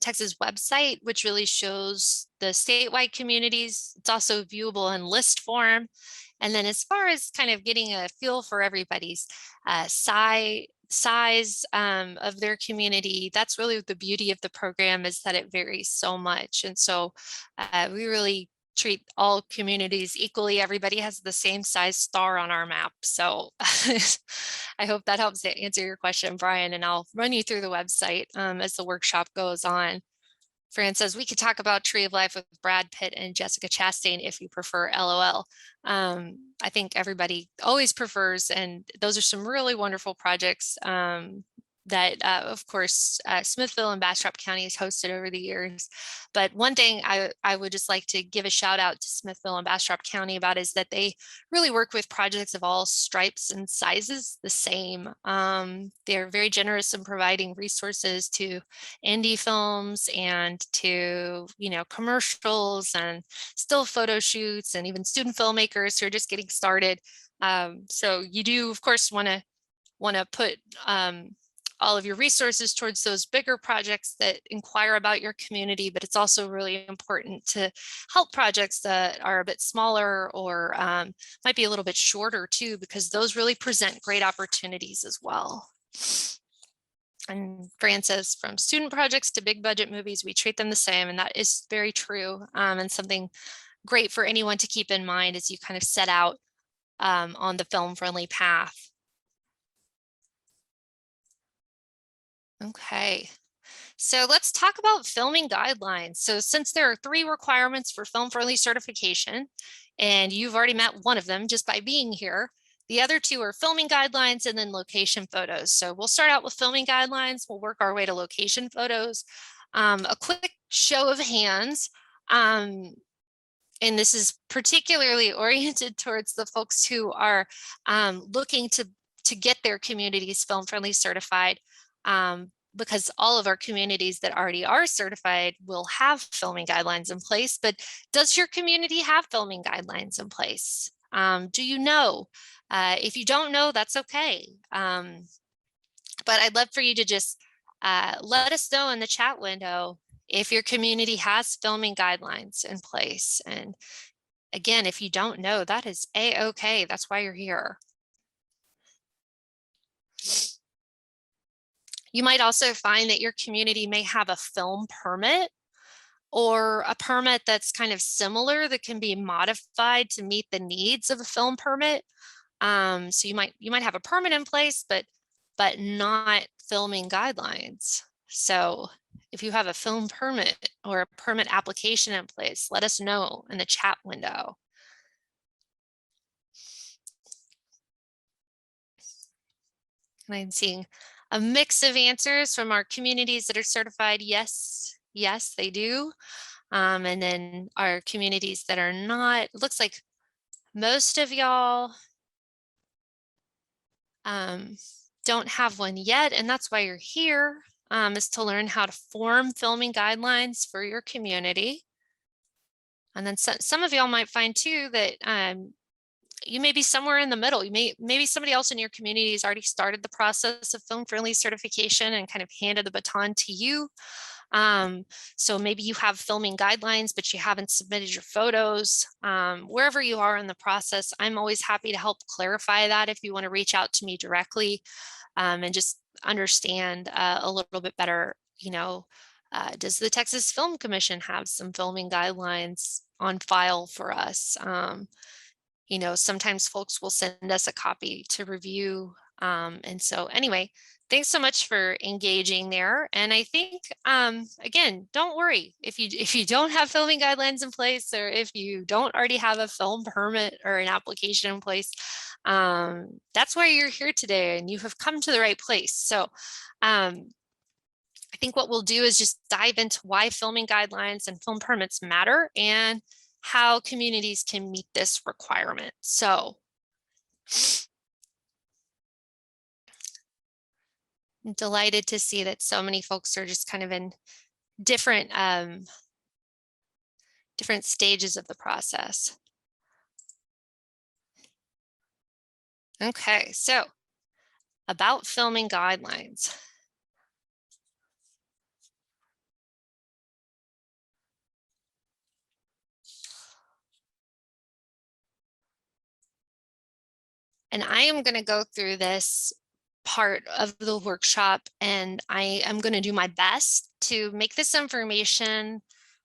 Texas website, which really shows the statewide communities. It's also viewable in list form. And then as far as kind of getting a feel for everybody's size of their community, that's really the beauty of the program, is that it varies so much. And so we really treat all communities equally. Everybody has the same size star on our map. So I hope that helps to answer your question, Brian, and I'll run you through the website as the workshop goes on. Fran says, we could talk about Tree of Life with Brad Pitt and Jessica Chastain if you prefer, LOL. I think everybody always prefers, and those are some really wonderful projects that, of course, Smithville and Bastrop County has hosted over the years. But one thing I would just like to give a shout out to Smithville and Bastrop County about is that they really work with projects of all stripes and sizes the same. They're very generous in providing resources to indie films and to, commercials and still photo shoots and even student filmmakers who are just getting started. So you do, of course, want to put all of your resources towards those bigger projects that inquire about your community, but it's also really important to help projects that are a bit smaller or might be a little bit shorter too, because those really present great opportunities as well. And Fran says, from student projects to big budget movies, we treat them the same, and that is very true, and something great for anyone to keep in mind as you kind of set out on the film-friendly path. Okay, so let's talk about filming guidelines. So since there are 3 requirements for film-friendly certification, and you've already met one of them just by being here, the other 2 are filming guidelines and then location photos. So we'll start out with filming guidelines. We'll work our way to location photos. A quick show of hands. And this is particularly oriented towards the folks who are looking to get their communities film-friendly certified. Because all of our communities that already are certified will have filming guidelines in place, but does your community have filming guidelines in place? Do you know? If you don't know, that's okay. But I'd love for you to just let us know in the chat window if your community has filming guidelines in place. And again, if you don't know, that is a-okay. That's why you're here. You might also find that your community may have a film permit or a permit that's kind of similar that can be modified to meet the needs of a film permit. So you might have a permit in place, but not filming guidelines. So if you have a film permit or a permit application in place, let us know in the chat window. And I'm seeing a mix of answers from our communities that are certified. Yes, they do. And then our communities that are not, it looks like most of y'all don't have one yet, and that's why you're here, is to learn how to form filming guidelines for your community. And then some of y'all might find too that you may be somewhere in the middle. Maybe somebody else in your community has already started the process of film-friendly certification and kind of handed the baton to you. So maybe you have filming guidelines, but you haven't submitted your photos. Wherever you are in the process, I'm always happy to help clarify that if you want to reach out to me directly and just understand a little bit better, does the Texas Film Commission have some filming guidelines on file for us? Sometimes folks will send us a copy to review. And so anyway, thanks so much for engaging there. And I think, again, don't worry if you don't have filming guidelines in place, or if you don't already have a film permit or an application in place, that's why you're here today and you have come to the right place. So I think what we'll do is just dive into why filming guidelines and film permits matter and how communities can meet this requirement. So I'm delighted to see that so many folks are just kind of in different stages of the process. Okay, so about filming guidelines. And I am going to go through this part of the workshop, and I am going to do my best to make this information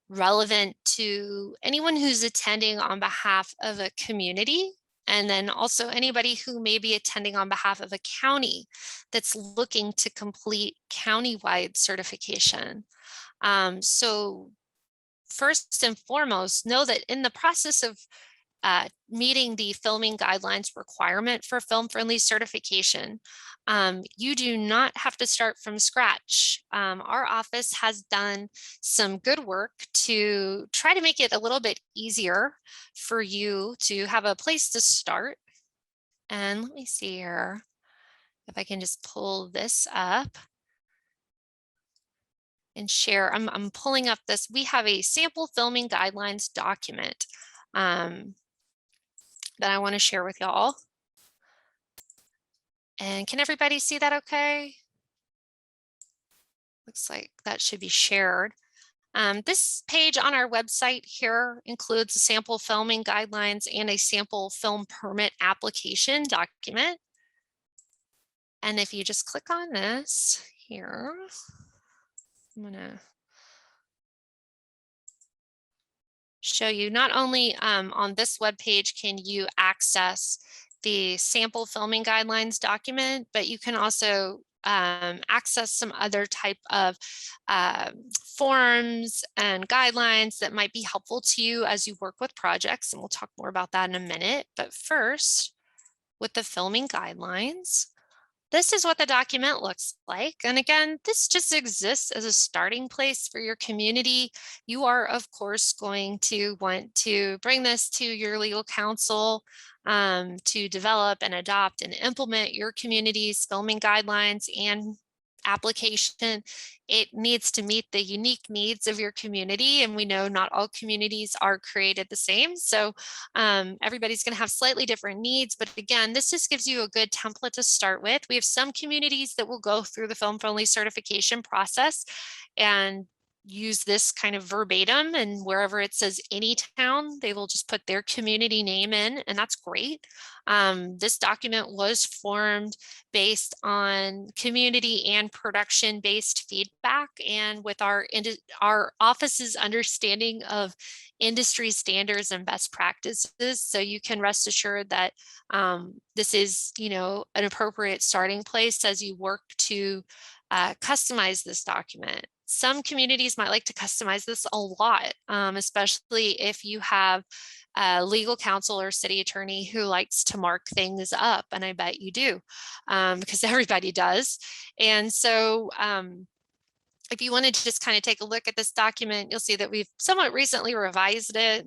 relevant to anyone who's attending on behalf of a community, and then also anybody who may be attending on behalf of a county that's looking to complete county-wide certification. So first and foremost, know that in the process of meeting the filming guidelines requirement for film-friendly certification, you do not have to start from scratch. Our office has done some good work to try to make it a little bit easier for you to have a place to start. And let me see here if I can just pull this up and share. I'm pulling up this. We have a sample filming guidelines document that I want to share with y'all. And can everybody see that okay? Looks like that should be shared. This page on our website here includes a sample filming guidelines and a sample film permit application document. And if you just click on this here, I'm gonna show you not only on this web page can you access the sample filming guidelines document, but you can also access some other type of forms and guidelines that might be helpful to you as you work with projects. And we'll talk more about that in a minute. But first, with the filming guidelines, this is what the document looks like. And again, this just exists as a starting place for your community. You are, of course, going to want to bring this to your legal counsel to develop and adopt and implement your community's filming guidelines and application. It needs to meet the unique needs of your community. And we know not all communities are created the same. So everybody's going to have slightly different needs. But again, this just gives you a good template to start with. We have some communities that will go through the film-friendly certification process and use this kind of verbatim, and wherever it says any town, they will just put their community name in, and that's great. This document was formed based on community and production based feedback, and with our office's understanding of industry standards and best practices. So you can rest assured that this is, an appropriate starting place as you work to customize this document. Some communities might like to customize this a lot, especially if you have a legal counsel or city attorney who likes to mark things up, and I bet you do, because everybody does. And so if you want to just kind of take a look at this document, you'll see that we've somewhat recently revised it.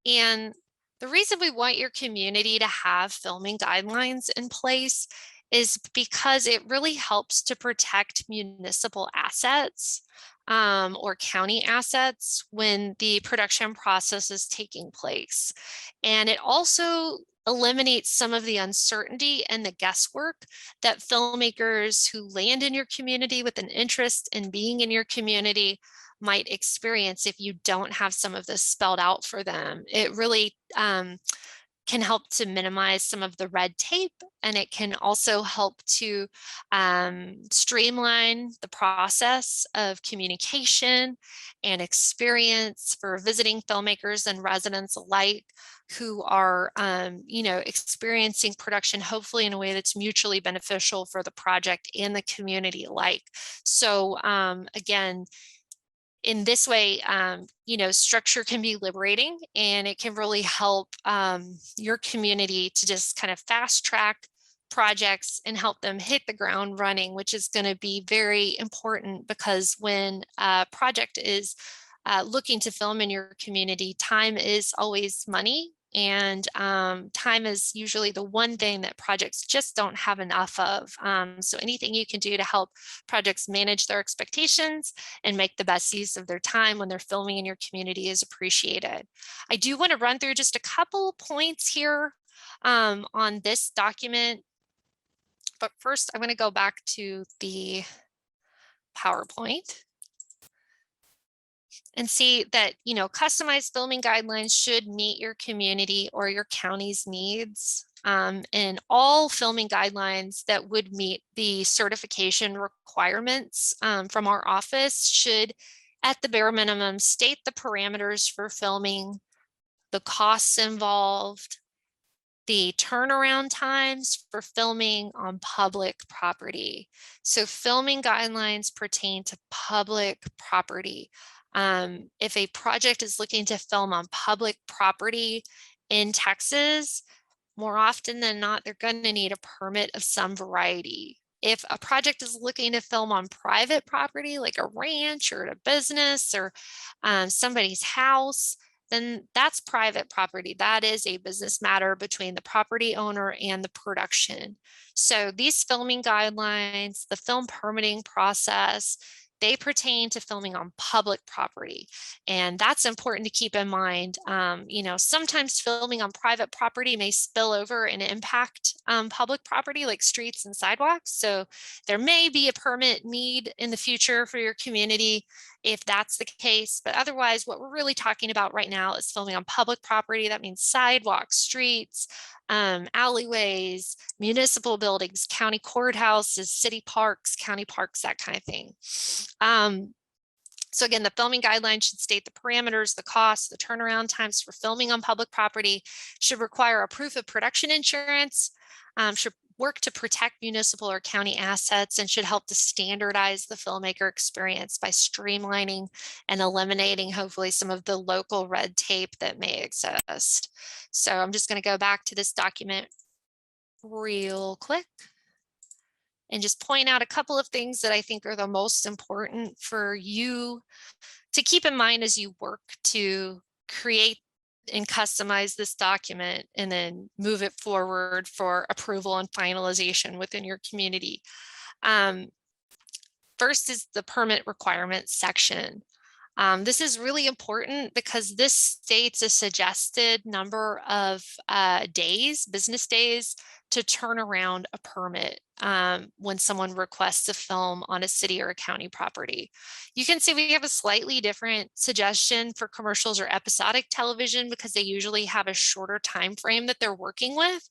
And the reason we want your community to have filming guidelines in place is because it really helps to protect municipal assets or county assets when the production process is taking place. And it also eliminates some of the uncertainty and the guesswork that filmmakers who land in your community with an interest in being in your community might experience if you don't have some of this spelled out for them. It really can help to minimize some of the red tape, and it can also help to streamline the process of communication and experience for visiting filmmakers and residents alike who are, experiencing production, hopefully in a way that's mutually beneficial for the project and the community alike. So again, in this way, structure can be liberating, and it can really help your community to just kind of fast track projects and help them hit the ground running, which is going to be very important because when a project is looking to film in your community, time is always money. And time is usually the one thing that projects just don't have enough of. So anything you can do to help projects manage their expectations and make the best use of their time when they're filming in your community is appreciated. I do want to run through just a couple points here on this document. But first, I'm going to go back to the PowerPoint and see that, customized filming guidelines should meet your community or your county's needs. And all filming guidelines that would meet the certification requirements from our office should at the bare minimum, state the parameters for filming, the costs involved, the turnaround times for filming on public property. So filming guidelines pertain to public property. If a project is looking to film on public property in Texas, more often than not, they're going to need a permit of some variety. If a project is looking to film on private property, like a ranch or a business or somebody's house, then that's private property. That is a business matter between the property owner and the production. So these filming guidelines, the film permitting process, they pertain to filming on public property. And that's important to keep in mind. Sometimes filming on private property may spill over and impact public property like streets and sidewalks. So there may be a permit need in the future for your community if that's the case. But otherwise, what we're really talking about right now is filming on public property. That means sidewalks, streets, alleyways, municipal buildings, county courthouses, city parks, county parks, that kind of thing. So again, the filming guidelines should state the parameters, the costs, the turnaround times for filming on public property, should require a proof of production insurance, should work to protect municipal or county assets, and should help to standardize the filmmaker experience by streamlining and eliminating hopefully some of the local red tape that may exist. So I'm just going to go back to this document real quick and just point out a couple of things that I think are the most important for you to keep in mind as you work to create and customize this document and then move it forward for approval and finalization within your community. First is the permit requirements section. This is really important because this states a suggested number of business days, to turn around a permit when someone requests a film on a city or a county property. You can see we have a slightly different suggestion for commercials or episodic television because they usually have a shorter time frame that they're working with.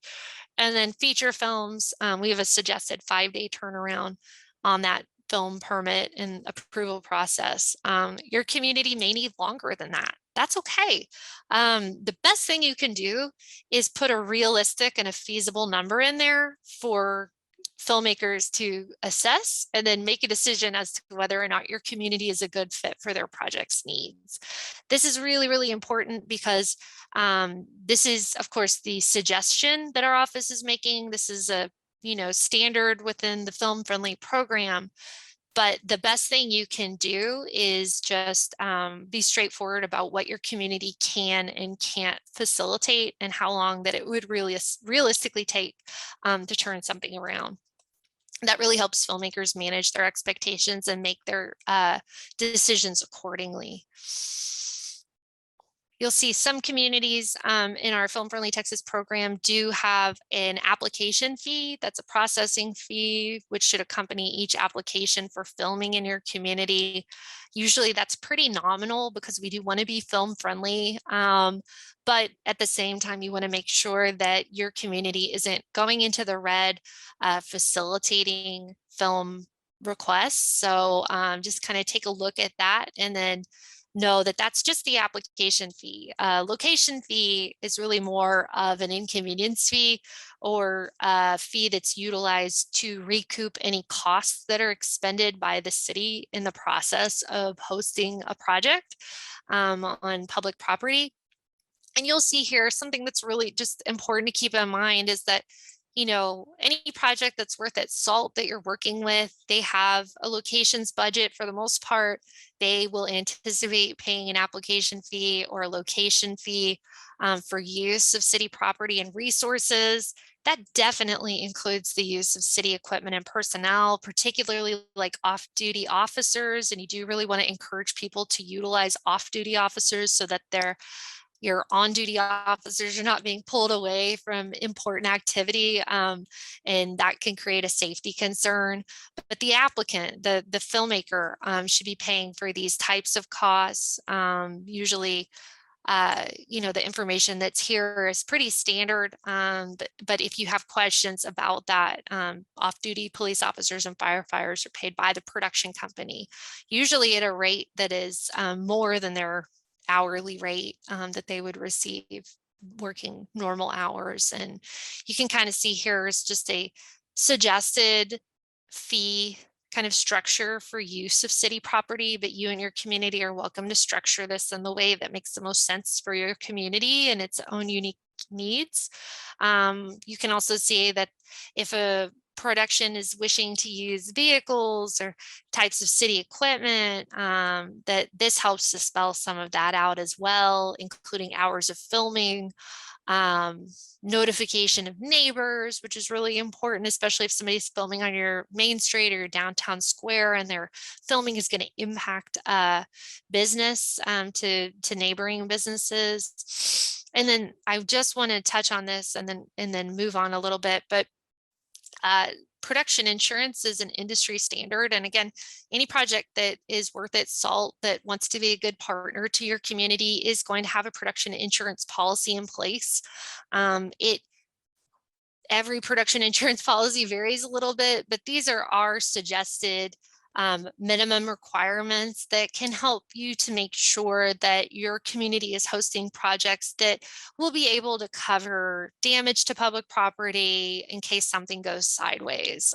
And then feature films, we have a suggested 5-day turnaround on that film permit and approval process. Your community may need longer than that. That's okay. The best thing you can do is put a realistic and a feasible number in there for filmmakers to assess and then make a decision as to whether or not your community is a good fit for their project's needs. This is really, really important because this is, of course, the suggestion that our office is making. This is a standard within the Film Friendly program. But the best thing you can do is just be straightforward about what your community can and can't facilitate and how long that it would really realistically take to turn something around. That really helps filmmakers manage their expectations and make their decisions accordingly. You'll see some communities in our Film Friendly Texas program do have an application fee. That's a processing fee, which should accompany each application for filming in your community. Usually that's pretty nominal because we do want to be film friendly. But at the same time, you want to make sure that your community isn't going into the red facilitating film requests. So just kind of take a look at that and then know that that's just the application fee. Location fee is really more of an inconvenience fee or a fee that's utilized to recoup any costs that are expended by the city in the process of hosting a project on public property. And you'll see here something that's really just important to keep in mind is that any project that's worth its salt that you're working with, they have a locations budget for the most part. They will anticipate paying an application fee or a location fee for use of city property and resources. That definitely includes the use of city equipment and personnel, particularly like off-duty officers. And you do really want to encourage people to utilize off-duty officers so that your on-duty officers are not being pulled away from important activity, and that can create a safety concern. But the applicant, the filmmaker, should be paying for these types of costs. Usually the information that's here is pretty standard. But if you have questions about that, off-duty police officers and firefighters are paid by the production company, usually at a rate that is more than their hourly rate that they would receive working normal hours. And you can kind of see here is just a suggested fee kind of structure for use of city property, but you and your community are welcome to structure this in the way that makes the most sense for your community and its own unique needs. You can also see that if a production is wishing to use vehicles or types of city equipment, that this helps to spell some of that out as well, including hours of filming, notification of neighbors, which is really important, especially if somebody's filming on your main street or your downtown square and their filming is going to impact business to neighboring businesses. And then I just want to touch on this and then move on a little bit, but production insurance is an industry standard. And again, any project that is worth its salt, that wants to be a good partner to your community, is going to have a production insurance policy in place. Every production insurance policy varies a little bit, but these are our suggested minimum requirements that can help you to make sure that your community is hosting projects that will be able to cover damage to public property in case something goes sideways.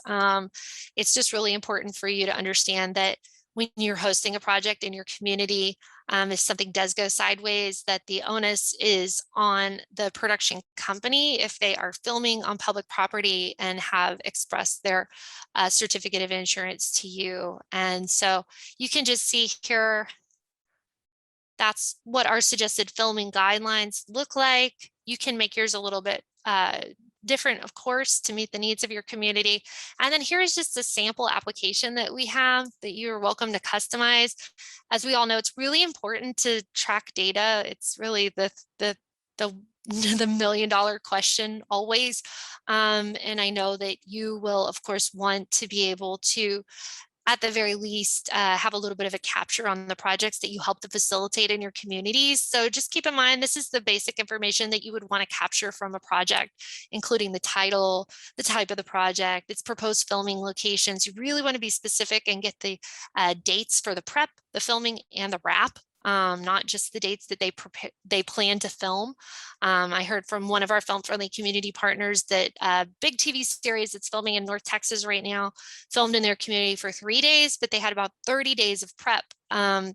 It's just really important for you to understand that when you're hosting a project in your community, if something does go sideways, that the onus is on the production company if they are filming on public property and have expressed their certificate of insurance to you. And so you can just see here, that's what our suggested filming guidelines look like. You can make yours a little bit different, of course, to meet the needs of your community. And then here is just a sample application that we have that you're welcome to customize. As we all know, it's really important to track data. It's really the million-dollar question always. And I know that you will, of course, want to be able to, at the very least, have a little bit of a capture on the projects that you help to facilitate in your communities. So just keep in mind, this is the basic information that you would want to capture from a project, including the title, the type of the project, its proposed filming locations. You really want to be specific and get the dates for the prep, the filming, and the wrap. Not just the dates that they plan to film. I heard from one of our film friendly community partners that a big TV series that's filming in North Texas right now filmed in their community for 3 days, but they had about 30 days of prep.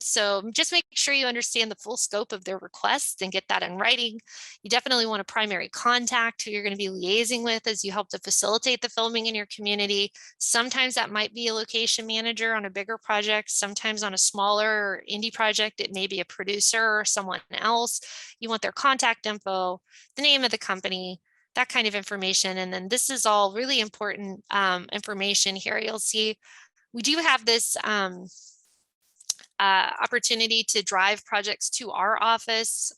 So just make sure you understand the full scope of their request and get that in writing. You definitely want a primary contact who you're going to be liaising with as you help to facilitate the filming in your community. Sometimes that might be a location manager on a bigger project. Sometimes on a smaller or indie project, it may be a producer or someone else. You want their contact info, the name of the company, that kind of information. And then this is all really important information here. You'll see we do have this opportunity to drive projects to our office.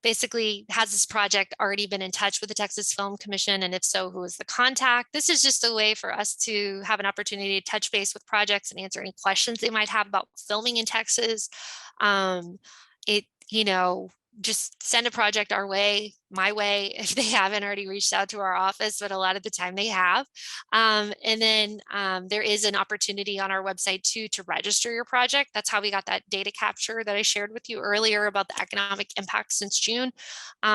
Basically, has this project already been in touch with the Texas Film Commission? And if so, who is the contact? This is just a way for us to have an opportunity to touch base with projects and answer any questions they might have about filming in Texas. Just send a project our way, my way, if they haven't already reached out to our office, but a lot of the time they have. And then there is an opportunity on our website too to register your project. That's how we got that data capture that I shared with you earlier about the economic impact since June.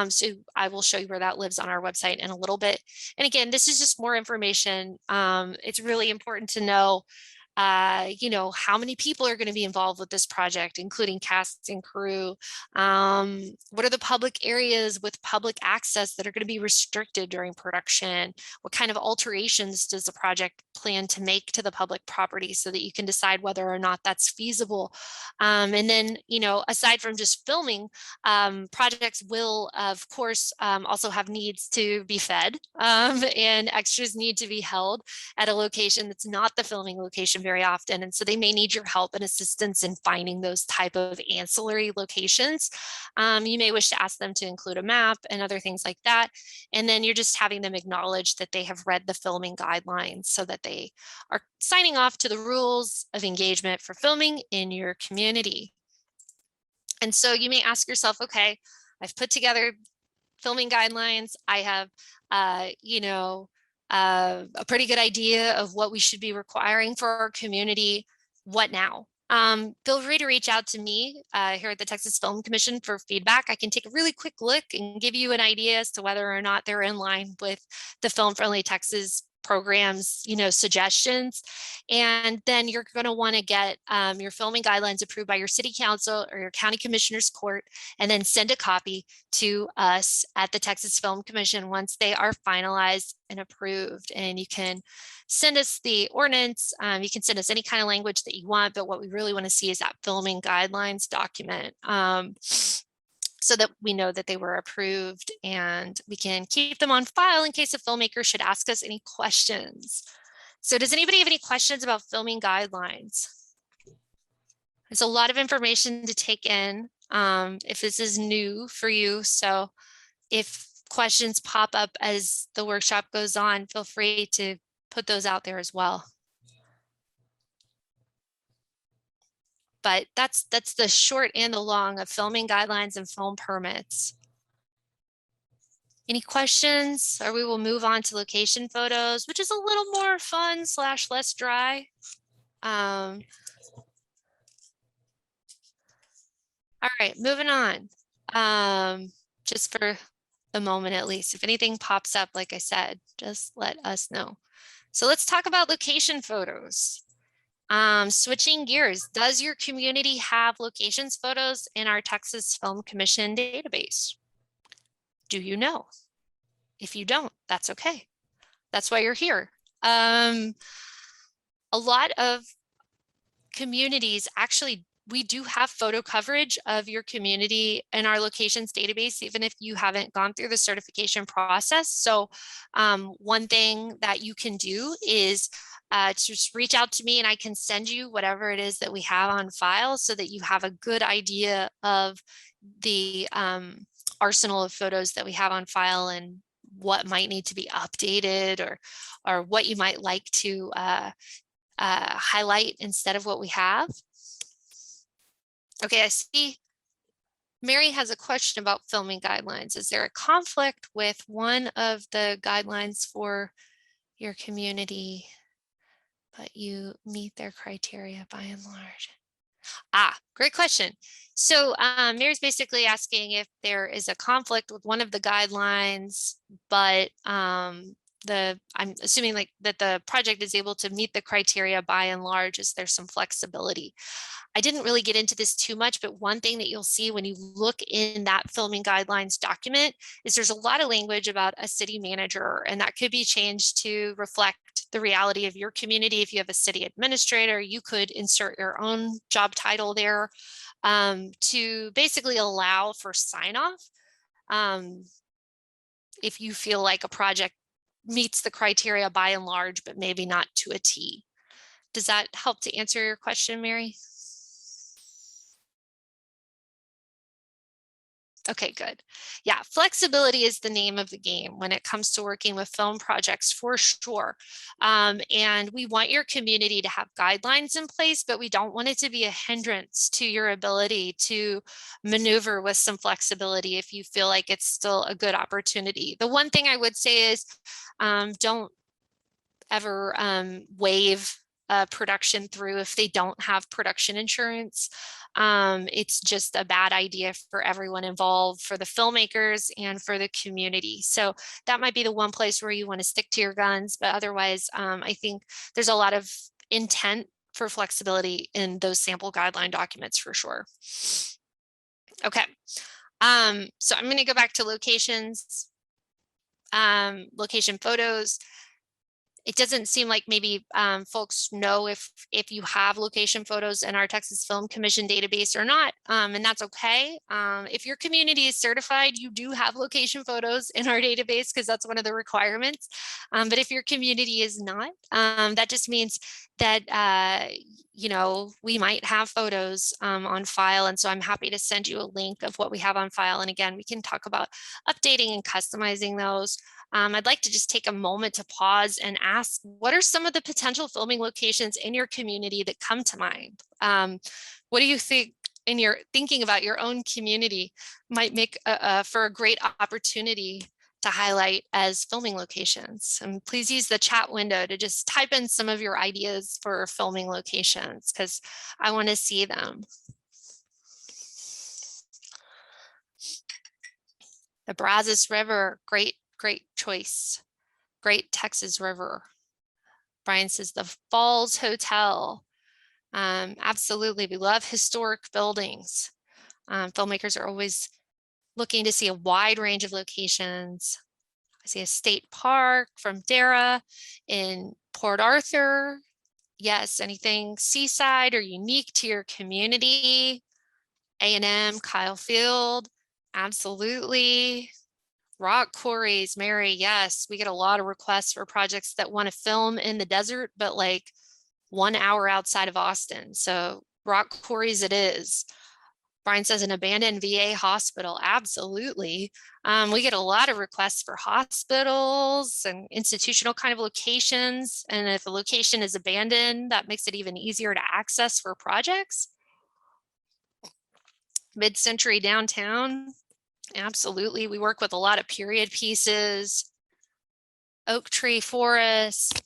So I will show you where that lives on our website in a little bit. And again, this is just more information. It's really important to know how many people are going to be involved with this project, including cast and crew. What are the public areas with public access that are going to be restricted during production? What kind of alterations does the project plan to make to the public property so that you can decide whether or not that's feasible? And then, aside from just filming, projects will, of course, also have needs to be fed, and extras need to be held at a location that's not the filming location very often. And so they may need your help and assistance in finding those type of ancillary locations. You may wish to ask them to include a map and other things like that. And then you're just having them acknowledge that they have read the filming guidelines so that they are signing off to the rules of engagement for filming in your community. And so you may ask yourself, okay, I've put together filming guidelines. I have, a pretty good idea of what we should be requiring for our community. What now? Feel free to reach out to me here at the Texas Film Commission for feedback. I can take a really quick look and give you an idea as to whether or not they're in line with the Film Friendly Texas programs, suggestions. And then you're going to want to get your filming guidelines approved by your city council or your county commissioner's court, and then send a copy to us at the Texas Film Commission once they are finalized and approved. And you can send us the ordinance. You can send us any kind of language that you want, but what we really want to see is that filming guidelines document, so that we know that they were approved and we can keep them on file in case a filmmaker should ask us any questions. So does anybody have any questions about filming guidelines? There's a lot of information to take in if this is new for you. So if questions pop up as the workshop goes on, feel free to put those out there as well. But that's the short and the long of filming guidelines and film permits. Any questions? Or we will move on to location photos, which is a little more fun / less dry. All right, moving on. Just for the moment at least, if anything pops up, like I said, just let us know. So let's talk about location photos. Switching gears, does your community have locations photos in our Texas Film Commission database? Do you know? If you don't, that's okay. That's why you're here. A lot of communities actually, we do have photo coverage of your community in our locations database, even if you haven't gone through the certification process. So one thing that you can do is just reach out to me and I can send you whatever it is that we have on file so that you have a good idea of the arsenal of photos that we have on file and what might need to be updated or what you might like to highlight instead of what we have. Okay, I see Mary has a question about filming guidelines. Is there a conflict with one of the guidelines for your community, but you meet their criteria by and large? Great question. So Mary's basically asking if there is a conflict with one of the guidelines, but I'm assuming like that the project is able to meet the criteria by and large. Is there some flexibility? I didn't really get into this too much, but one thing that you'll see when you look in that filming guidelines document is there's a lot of language about a city manager, and that could be changed to reflect the reality of your community. If you have a city administrator, you could insert your own job title there to basically allow for sign off if you feel like a project meets the criteria by and large, but maybe not to a T. Does that help to answer your question, Mary? Okay, good. Yeah, flexibility is the name of the game when it comes to working with film projects for sure. And we want your community to have guidelines in place, but we don't want it to be a hindrance to your ability to maneuver with some flexibility if you feel like it's still a good opportunity. The one thing I would say is don't ever waive production through if they don't have production insurance. It's just a bad idea for everyone involved, for the filmmakers and for the community. So that might be the one place where you want to stick to your guns, but otherwise I think there's a lot of intent for flexibility in those sample guideline documents for sure. Okay, so I'm going to go back to locations, location photos. It doesn't seem like maybe folks know if you have location photos in our Texas Film Commission database or not, and that's okay. If your community is certified, you do have location photos in our database because that's one of the requirements. But if your community is not, that just means that we might have photos on file, and so I'm happy to send you a link of what we have on file. And again, we can talk about updating and customizing those. I'd like to just take a moment to pause and ask, what are some of the potential filming locations in your community that come to mind? What do you think in your thinking about your own community might make for a great opportunity to highlight as filming locations. And please use the chat window to just type in some of your ideas for filming locations, because I want to see them. The Brazos River, great choice. Great Texas River. Brian says the Falls Hotel. Absolutely, we love historic buildings. Filmmakers are always looking to see a wide range of locations. I see a state park from Dara in Port Arthur. Yes, anything seaside or unique to your community. A&M, Kyle Field, absolutely. Rock quarries, Mary, yes, we get a lot of requests for projects that want to film in the desert, but like 1 hour outside of Austin. So rock quarries it is. Brian says an abandoned VA hospital, absolutely. We get a lot of requests for hospitals and institutional kind of locations. And if a location is abandoned, that makes it even easier to access for projects. Mid-century downtown, absolutely. We work with a lot of period pieces. Oak tree forest,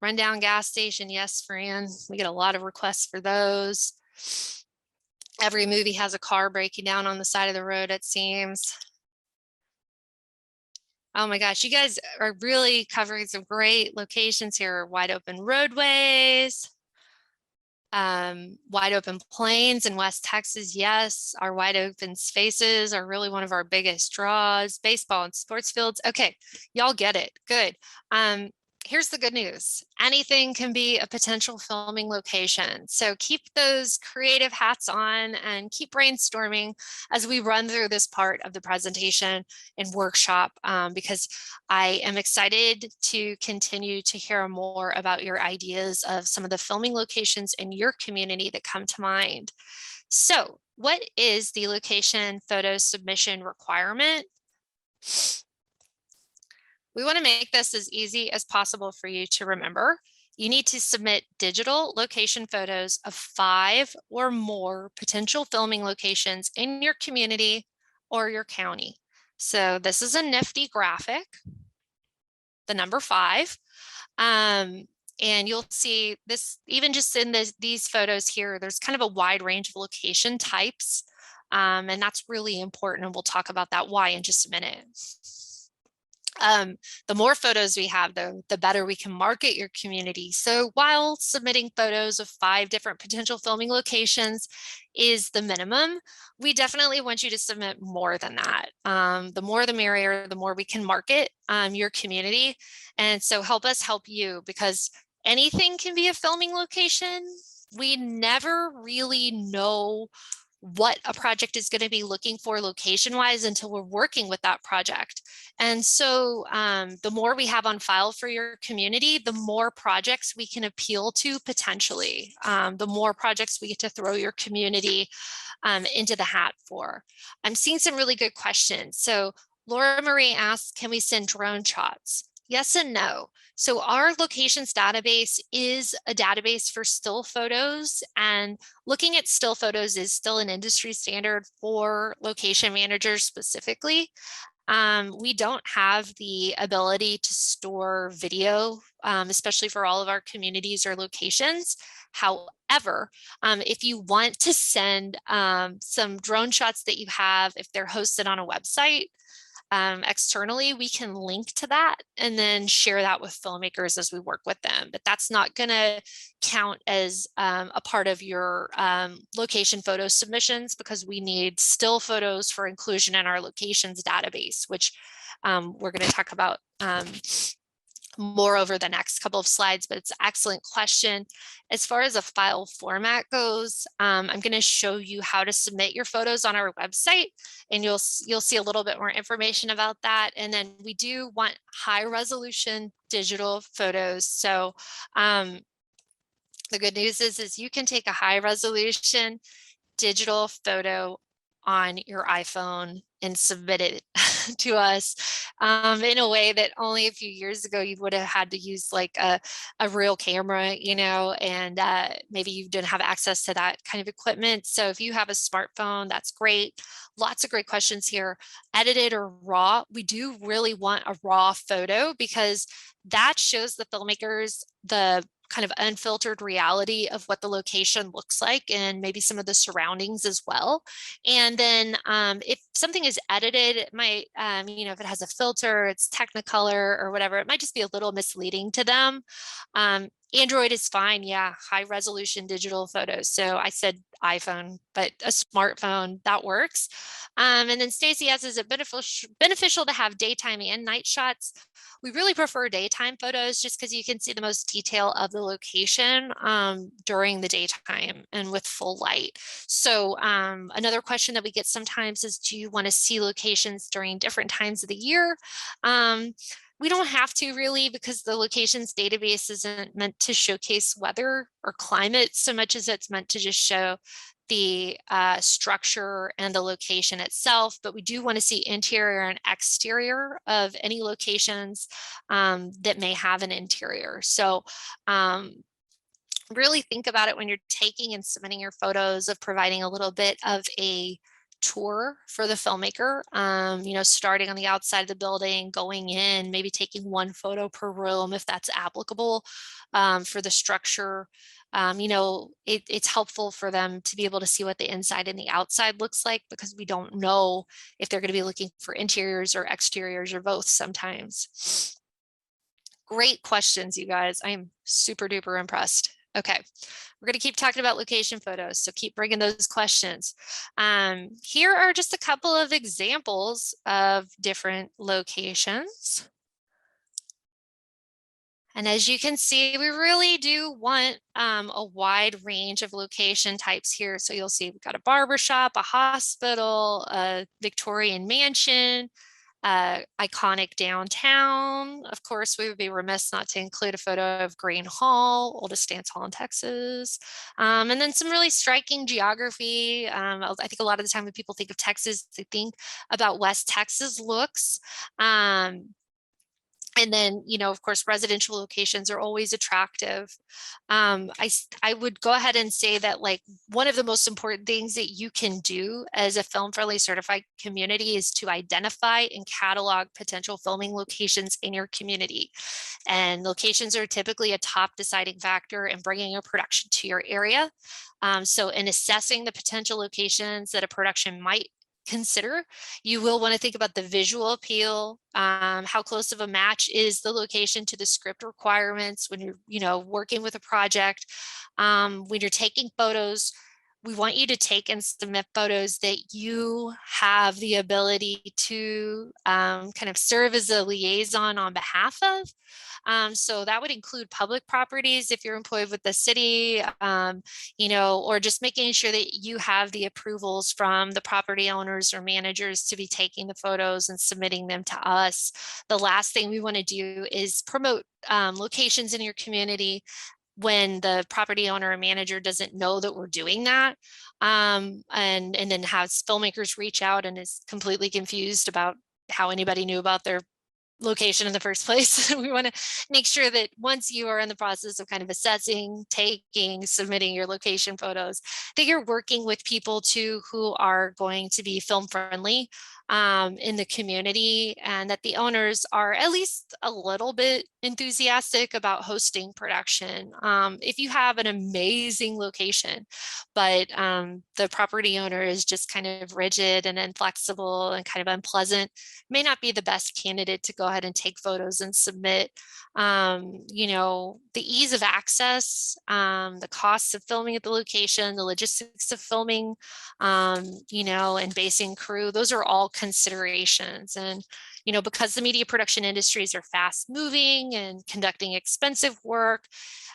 rundown gas station. Yes, Fran, we get a lot of requests for those. Every movie has a car breaking down on the side of the road, it seems. Oh my gosh, you guys are really covering some great locations here. Wide open roadways, wide open plains in West Texas. Yes, our wide open spaces are really one of our biggest draws. Baseball and sports fields. Okay, y'all get it. Good. Here's the good news. Anything can be a potential filming location. So keep those creative hats on and keep brainstorming as we run through this part of the presentation and workshop, because I am excited to continue to hear more about your ideas of some of the filming locations in your community that come to mind. So what is the location photo submission requirement? We want to make this as easy as possible for you to remember. You need to submit digital location photos of 5 or more potential filming locations in your community or your county. So this is a nifty graphic, the number 5. And you'll see this, even just in these photos here, there's kind of a wide range of location types. And that's really important. And we'll talk about that why in just a minute. The more photos we have, though, the better we can market your community. So while submitting photos of 5 different potential filming locations is the minimum, we definitely want you to submit more than that. The more the merrier, the more we can market your community. And so help us help you, because anything can be a filming location. We never really know what a project is going to be looking for location wise until we're working with that project. And so the more we have on file for your community, the more projects we can appeal to potentially, the more projects we get to throw your community into the hat for. I'm seeing some really good questions. So Laura Marie asks, can we send drone shots? Yes and no. So our locations database is a database for still photos, and looking at still photos is still an industry standard for location managers specifically. We don't have the ability to store video, especially for all of our communities or locations. However, if you want to send some drone shots that you have, if they're hosted on a website, externally, we can link to that and then share that with filmmakers as we work with them. But that's not going to count as a part of your location photo submissions, because we need still photos for inclusion in our locations database, which we're going to talk about more over the next couple of slides, but it's an excellent question. As far as a file format goes, I'm going to show you how to submit your photos on our website, and you'll see a little bit more information about that. And then we do want high resolution digital photos. So the good news is you can take a high resolution digital photo on your iPhone and submit it to us in a way that only a few years ago you would have had to use like a real camera, you know, and maybe you didn't have access to that kind of equipment. So if you have a smartphone, that's great. Lots of great questions here. Edited or raw? We do really want a raw photo because that shows the filmmakers the kind of unfiltered reality of what the location looks like and maybe some of the surroundings as well. And then if something is edited, it might, you know, if it has a filter, it's Technicolor or whatever, it might just be a little misleading to them. Android is fine. Yeah, high resolution digital photos. So I said iPhone, but a smartphone, that works. And then Stacy asks, is it beneficial to have daytime and night shots? We really prefer daytime photos just because you can see the most detail of the location during the daytime and with full light. So another question that we get sometimes is, do you want to see locations during different times of the year? We don't have to really, because the locations database isn't meant to showcase weather or climate so much as it's meant to just show the structure and the location itself, but we do want to see interior and exterior of any locations that may have an interior. So really think about it when you're taking and submitting your photos of providing a little bit of a tour for the filmmaker, you know, starting on the outside of the building, going in, maybe taking one photo per room if that's applicable for the structure. You know, it's helpful for them to be able to see what the inside and the outside looks like because we don't know if they're going to be looking for interiors or exteriors or both sometimes. Great questions, you guys. I am super duper impressed. Okay, we're going to keep talking about location photos, so keep bringing those questions. Here are just a couple of examples of different locations. And as you can see, we really do want a wide range of location types here. So you'll see we've got a barber shop, a hospital, a Victorian mansion, iconic downtown. Of course, we would be remiss not to include a photo of Green Hall, oldest dance hall in Texas. And then some really striking geography. I think a lot of the time when people think of Texas, they think about West Texas looks. And then, you know, of course, residential locations are always attractive. I would go ahead and say that like one of the most important things that you can do as a Film Friendly certified community is to identify and catalog potential filming locations in your community. And locations are typically a top deciding factor in bringing a production to your area. So in assessing the potential locations that a production might consider, you will want to think about the visual appeal, how close of a match is the location to the script requirements when you're, you know, working with a project. When you're taking photos, we want you to take and submit photos that you have the ability to kind of serve as a liaison on behalf of. So that would include public properties if you're employed with the city, you know, or just making sure that you have the approvals from the property owners or managers to be taking the photos and submitting them to us. The last thing we want to do is promote locations in your community when the property owner or manager doesn't know that we're doing that, and then has filmmakers reach out and is completely confused about how anybody knew about their location in the first place. We want to make sure that once you are in the process of kind of assessing, taking, submitting your location photos, that you're working with people too who are going to be film friendly in the community, and that the owners are at least a little bit enthusiastic about hosting production. If you have an amazing location, but the property owner is just kind of rigid and inflexible and kind of unpleasant, may not be the best candidate to go ahead and take photos and submit. You know, the ease of access, the costs of filming at the location, the logistics of filming, you know, and basing crew, those are all considerations. And, you know, because the media production industries are fast moving and conducting expensive work,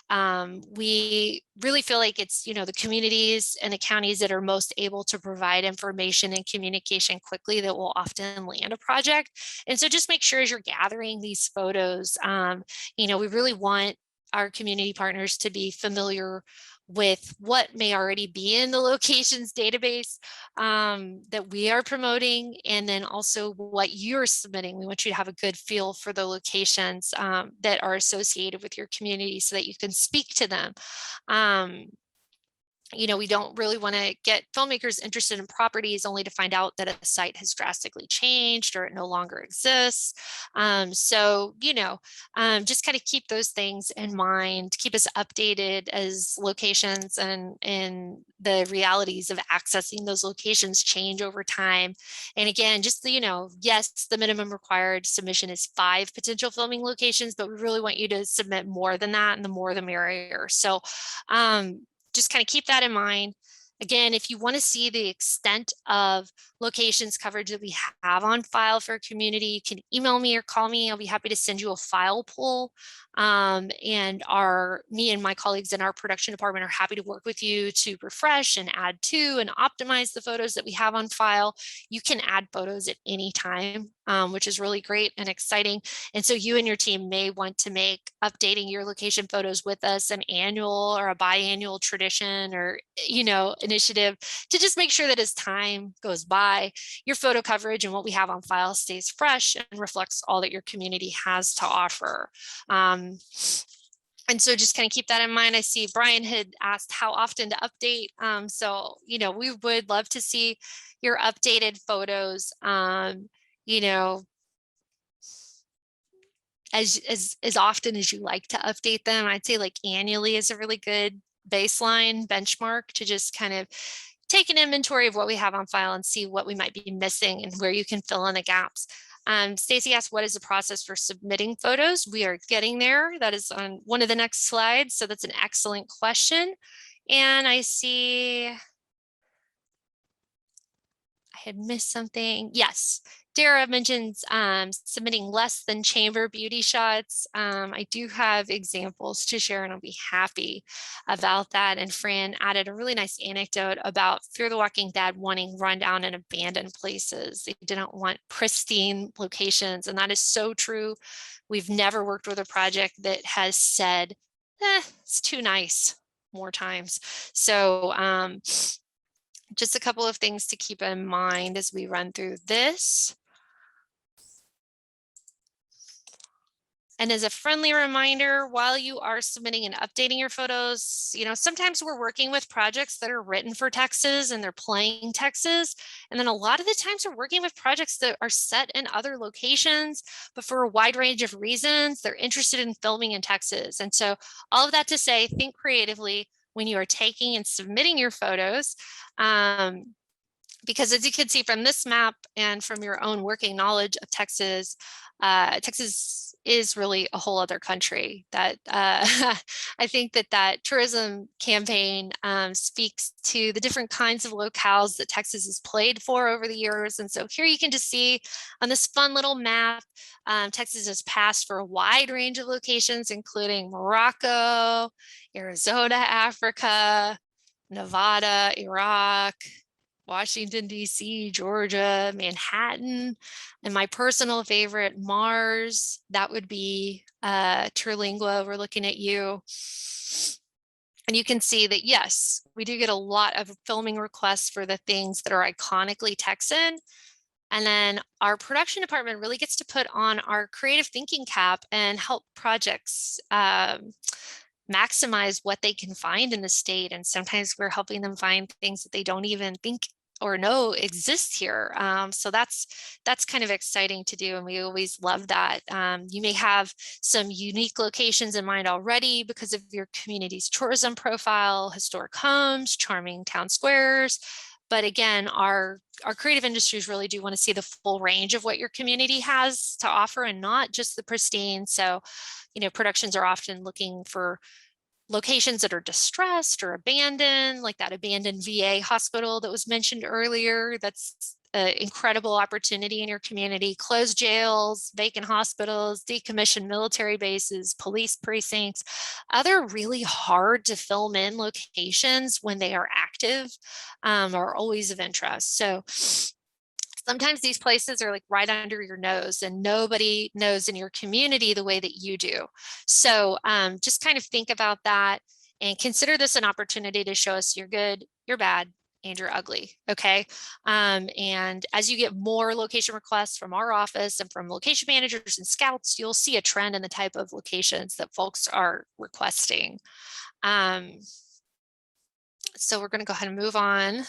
we really feel like it's, you know, the communities and the counties that are most able to provide information and communication quickly that will often land a project. And so just make sure as you're gathering these photos, you know, we really want our community partners to be familiar with what may already be in the locations database that we are promoting, and then also what you're submitting. We want you to have a good feel for the locations that are associated with your community so that you can speak to them. You know, we don't really want to get filmmakers interested in properties only to find out that a site has drastically changed or it no longer exists. So, you know, just kind of keep those things in mind, keep us updated as locations and the realities of accessing those locations change over time. And again, just, you know, yes, the minimum required submission is 5 potential filming locations, but we really want you to submit more than that, and the more the merrier. So, just kind of keep that in mind. Again, if you want to see the extent of locations coverage that we have on file for a community, you can email me or call me. I'll be happy to send you a file pool. And me and my colleagues in our production department are happy to work with you to refresh and add to and optimize the photos that we have on file. You can add photos at any time, which is really great and exciting. And so you and your team may want to make updating your location photos with us an annual or a biannual tradition, or, you know, initiative, to just make sure that as time goes by, your photo coverage and what we have on file stays fresh and reflects all that your community has to offer. And so just kind of keep that in mind. I see Brian had asked how often to update. So, you know, we would love to see your updated photos, you know, as often as you like to update them. I'd say like annually is a really good baseline benchmark to just kind of take an inventory of what we have on file and see what we might be missing and where you can fill in the gaps. Stacy asked, what is the process for submitting photos? We are getting there. That is on one of the next slides. So that's an excellent question. And I see I had missed something. Yes, Dara mentions submitting less than chamber beauty shots. I do have examples to share, and I'll be happy about that. And Fran added a really nice anecdote about Fear the Walking Dead wanting rundown and abandoned places. They didn't want pristine locations, and that is so true. We've never worked with a project that has said, it's too nice more times. So just a couple of things to keep in mind as we run through this. And as a friendly reminder, while you are submitting and updating your photos, you know, sometimes we're working with projects that are written for Texas and they're playing Texas. And then a lot of the times we're working with projects that are set in other locations, but for a wide range of reasons, they're interested in filming in Texas. And so all of that to say, think creatively when you are taking and submitting your photos. Because as you can see from this map and from your own working knowledge of Texas, Texas is really a whole other country. That I think that tourism campaign speaks to the different kinds of locales that Texas has played for over the years. And so here you can just see on this fun little map, Texas has passed for a wide range of locations, including Morocco, Arizona, Africa, Nevada, Iraq, Washington, D.C., Georgia, Manhattan, and my personal favorite, Mars. That would be Terlingua. We're looking at you. And you can see that, yes, we do get a lot of filming requests for the things that are iconically Texan. And then our production department really gets to put on our creative thinking cap and help projects maximize what they can find in the state. And sometimes we're helping them find things that they don't even think or know exist here. So that's kind of exciting to do. And we always love that. You may have some unique locations in mind already because of your community's tourism profile, historic homes, charming town squares. But again, our creative industries really do want to see the full range of what your community has to offer and not just the pristine. So, you know, productions are often looking for locations that are distressed or abandoned, like that abandoned VA hospital that was mentioned earlier. That's an incredible opportunity in your community. Closed jails, vacant hospitals, decommissioned military bases, police precincts, other really hard to film in locations when they are active are always of interest. So sometimes these places are like right under your nose and nobody knows in your community the way that you do. So just kind of think about that. And consider this an opportunity to show us you're good, you're bad, and you're ugly, okay? And as you get more location requests from our office and from location managers and scouts, you'll see a trend in the type of locations that folks are requesting. So we're going to go ahead and move on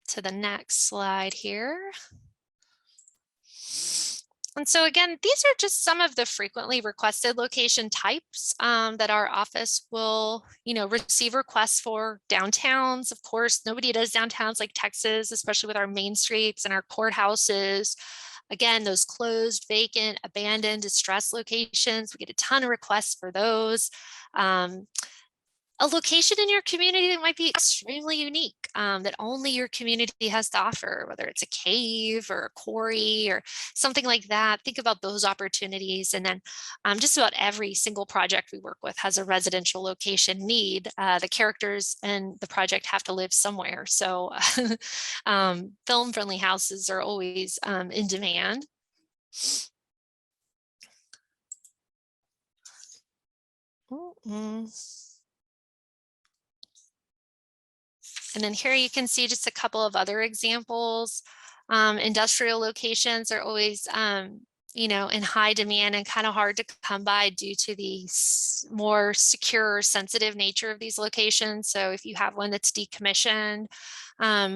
to the next slide here. And so again, these are just some of the frequently requested location types that our office will, receive requests for. Downtowns. Of course, nobody does downtowns like Texas, especially with our main streets and our courthouses. Again, those closed, vacant, abandoned, distressed locations, we get a ton of requests for those. A location in your community that might be extremely unique, that only your community has to offer, whether it's a cave or a quarry or something like that. Think about those opportunities. And then just about every single project we work with has a residential location need. The characters in the project have to live somewhere. So film-friendly houses are always in demand. And then here you can see just a couple of other examples. Industrial locations are always, in high demand and kind of hard to come by due to the more secure, sensitive nature of these locations. So if you have one that's decommissioned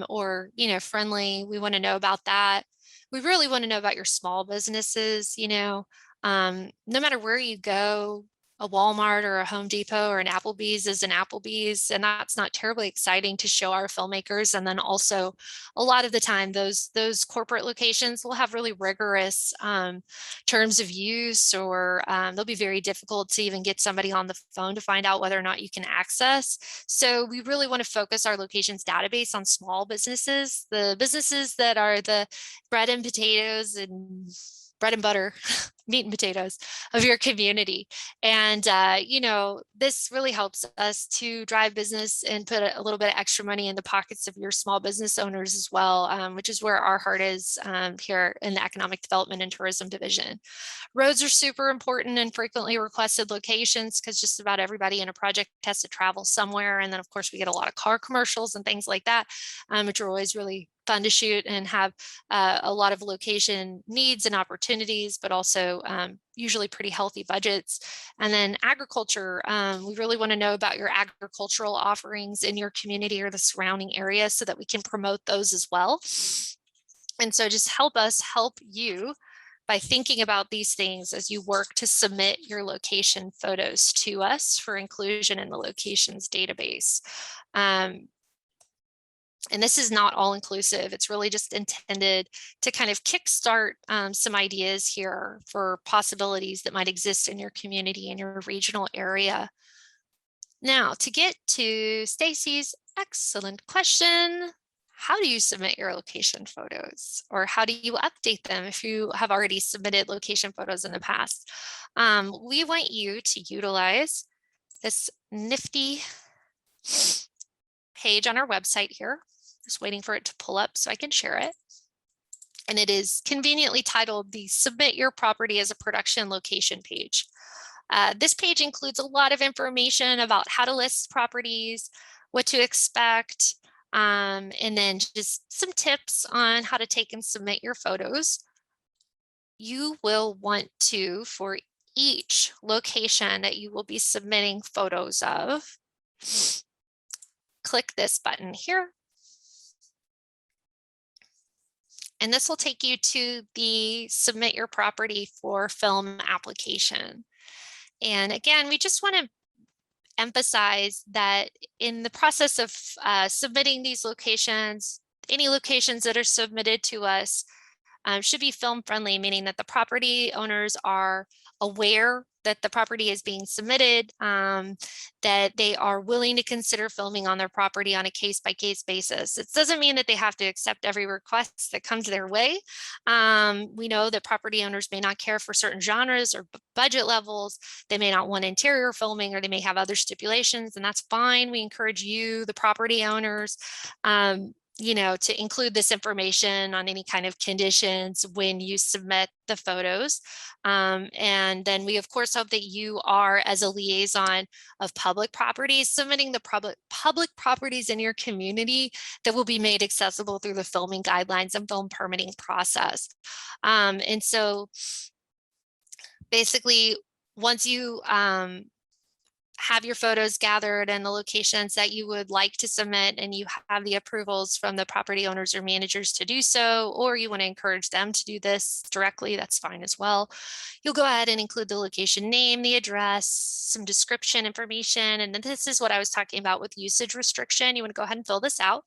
or, friendly, we want to know about that. We really want to know about your small businesses, no matter where you go. A Walmart or a Home Depot or an Applebee's is an Applebee's, and that's not terribly exciting to show our filmmakers. And then also a lot of the time those corporate locations will have really rigorous terms of use, or they'll be very difficult to even get somebody on the phone to find out whether or not you can access. So we really want to focus our locations database on small businesses, the businesses that are the bread and potatoes and bread and butter, meat and potatoes of your community. And, this really helps us to drive business and put a little bit of extra money in the pockets of your small business owners as well, which is where our heart is here in the Economic Development and Tourism Division. Roads are super important and frequently requested locations because just about everybody in a project has to travel somewhere. And then of course we get a lot of car commercials and things like that, which are always really fun to shoot and have a lot of location needs and opportunities, but also usually pretty healthy budgets. And then agriculture, we really want to know about your agricultural offerings in your community or the surrounding area so that we can promote those as well. And so just help us help you by thinking about these things as you work to submit your location photos to us for inclusion in the locations database. And this is not all inclusive. It's really just intended to kind of kickstart some ideas here for possibilities that might exist in your community and your regional area. Now, to get to Stacy's excellent question, how do you submit your location photos, or how do you update them if you have already submitted location photos in the past? We want you to utilize this nifty page on our website here. Just waiting for it to pull up so I can share it. And it is conveniently titled the Submit Your Property as a Production Location page. This page includes a lot of information about how to list properties, what to expect, and then just some tips on how to take and submit your photos. You will want to, for each location that you will be submitting photos of, click this button here. And this will take you to the Submit Your Property for Film application. And again, we just want to emphasize that in the process of submitting these locations, any locations that are submitted to us should be film friendly, meaning that the property owners are aware that the property is being submitted, that they are willing to consider filming on their property on a case-by-case basis. It doesn't mean that they have to accept every request that comes their way. We know that property owners may not care for certain genres or budget levels. They may not want interior filming, or they may have other stipulations, and that's fine. We encourage you, the property owners, to include this information on any kind of conditions when you submit the photos. And then we of course hope that you are, as a liaison of public properties, submitting the public properties in your community that will be made accessible through the filming guidelines and film permitting process. And so basically, once you have your photos gathered and the locations that you would like to submit, and you have the approvals from the property owners or managers to do so, or you want to encourage them to do this directly, that's fine as well. You'll go ahead and include the location name, the address, some description information. And then this is what I was talking about with usage restriction. You want to go ahead and fill this out.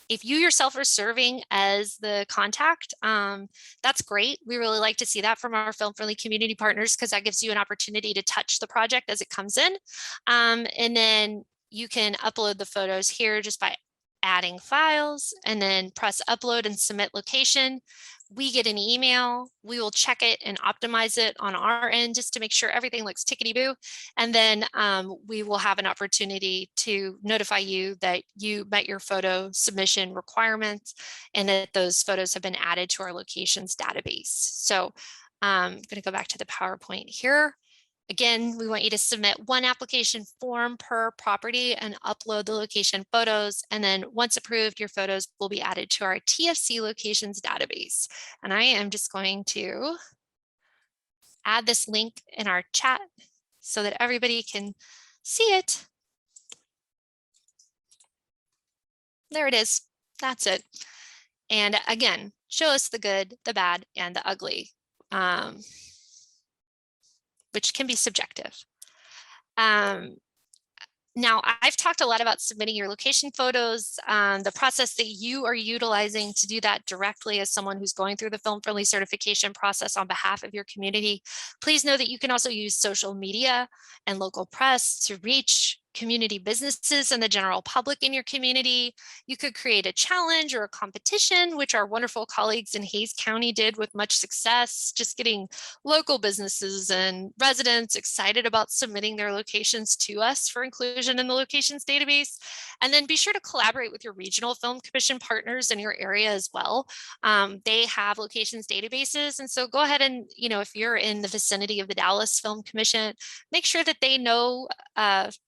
If you yourself are serving as the contact, that's great. We really like to see that from our film friendly community partners, because that gives you an opportunity to touch the project as it comes in. And then you can upload the photos here just by adding files, and then press upload and submit location. We get an email, we will check it and optimize it on our end just to make sure everything looks tickety-boo. And then we will have an opportunity to notify you that you met your photo submission requirements and that those photos have been added to our locations database. So I'm going to go back to the PowerPoint here. Again, we want you to submit one application form per property and upload the location photos. And then once approved, your photos will be added to our TFC locations database. And I am just going to add this link in our chat so that everybody can see it. There it is. That's it. And again, show us the good, the bad, and the ugly. Which can be subjective. Now, I've talked a lot about submitting your location photos, the process that you are utilizing to do that directly as someone who's going through the film friendly certification process on behalf of your community. Please know that you can also use social media and local press to reach community businesses and the general public in your community. You could create a challenge or a competition, which our wonderful colleagues in Hays County did with much success, just getting local businesses and residents excited about submitting their locations to us for inclusion in the locations database. And then be sure to collaborate with your regional film commission partners in your area as well. They have locations databases. And so go ahead and, if you're in the vicinity of the Dallas Film Commission, make sure that they know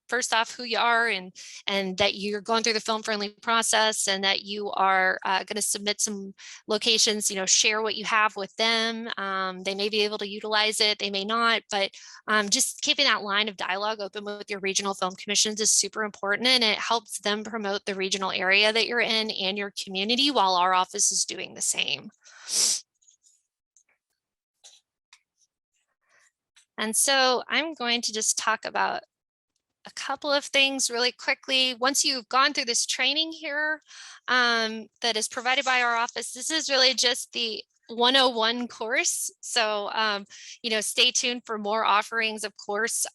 first off who you are and that you're going through the film friendly process, and that you are going to submit some locations, share what you have with them. They may be able to utilize it, they may not, but just keeping that line of dialogue open with your regional film commissions is super important, and it helps them promote the regional area that you're in and your community while our office is doing the same. And so I'm going to just talk about a couple of things really quickly. Once you've gone through this training here that is provided by our office, this is really just the 101 course. So, stay tuned for more offerings, of course,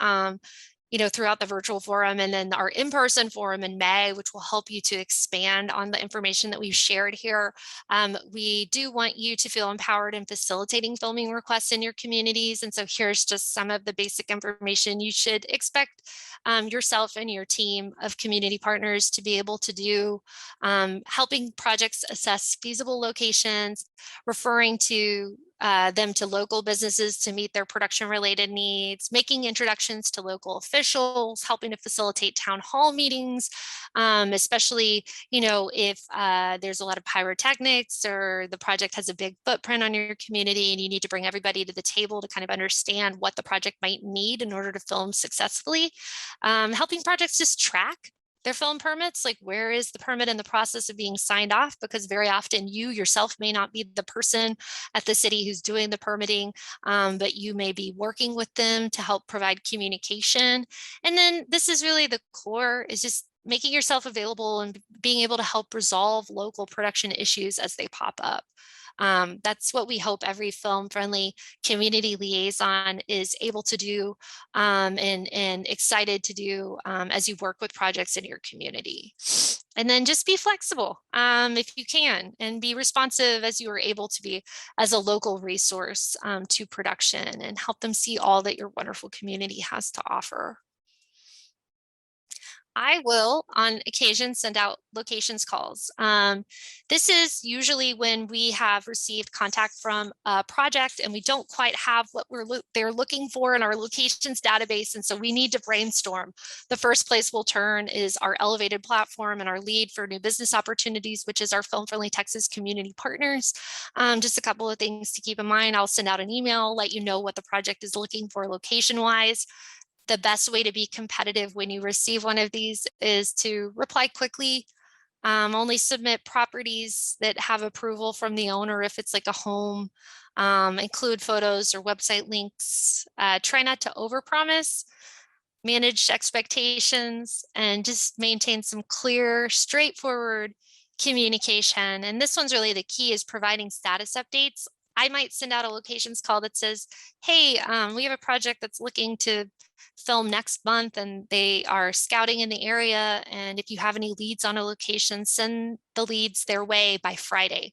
throughout the virtual forum, and then our in-person forum in May, which will help you to expand on the information that we've shared here. We do want you to feel empowered in facilitating filming requests in your communities. And so here's just some of the basic information you should expect yourself and your team of community partners to be able to do, helping projects assess feasible locations, referring to them to local businesses to meet their production related needs, making introductions to local officials, helping to facilitate town hall meetings, especially, if there's a lot of pyrotechnics or the project has a big footprint on your community and you need to bring everybody to the table to kind of understand what the project might need in order to film successfully. Helping projects just track their film permits, like where is the permit in the process of being signed off, because very often you yourself may not be the person at the city who's doing the permitting, but you may be working with them to help provide communication. And then this is really the core, is just making yourself available and being able to help resolve local production issues as they pop up. That's what we hope every film friendly community liaison is able to do and excited to do as you work with projects in your community. And then just be flexible if you can, and be responsive as you are able to be as a local resource to production, and help them see all that your wonderful community has to offer. I will, on occasion, send out locations calls. This is usually when we have received contact from a project and we don't quite have what they're looking for in our locations database, and so we need to brainstorm. The first place we'll turn is our Elevated platform and our lead for new business opportunities, which is our Film Friendly Texas community partners. Just a couple of things to keep in mind. I'll send out an email, let you know what the project is looking for location-wise. The best way to be competitive when you receive one of these is to reply quickly. Only submit properties that have approval from the owner if it's like a home. Include photos or website links. Try not to overpromise, manage expectations, and just maintain some clear, straightforward communication. And this one's really the key, is providing status updates. I might send out a locations call that says, hey, we have a project that's looking to film next month and they are scouting in the area. And if you have any leads on a location, send the leads their way by Friday.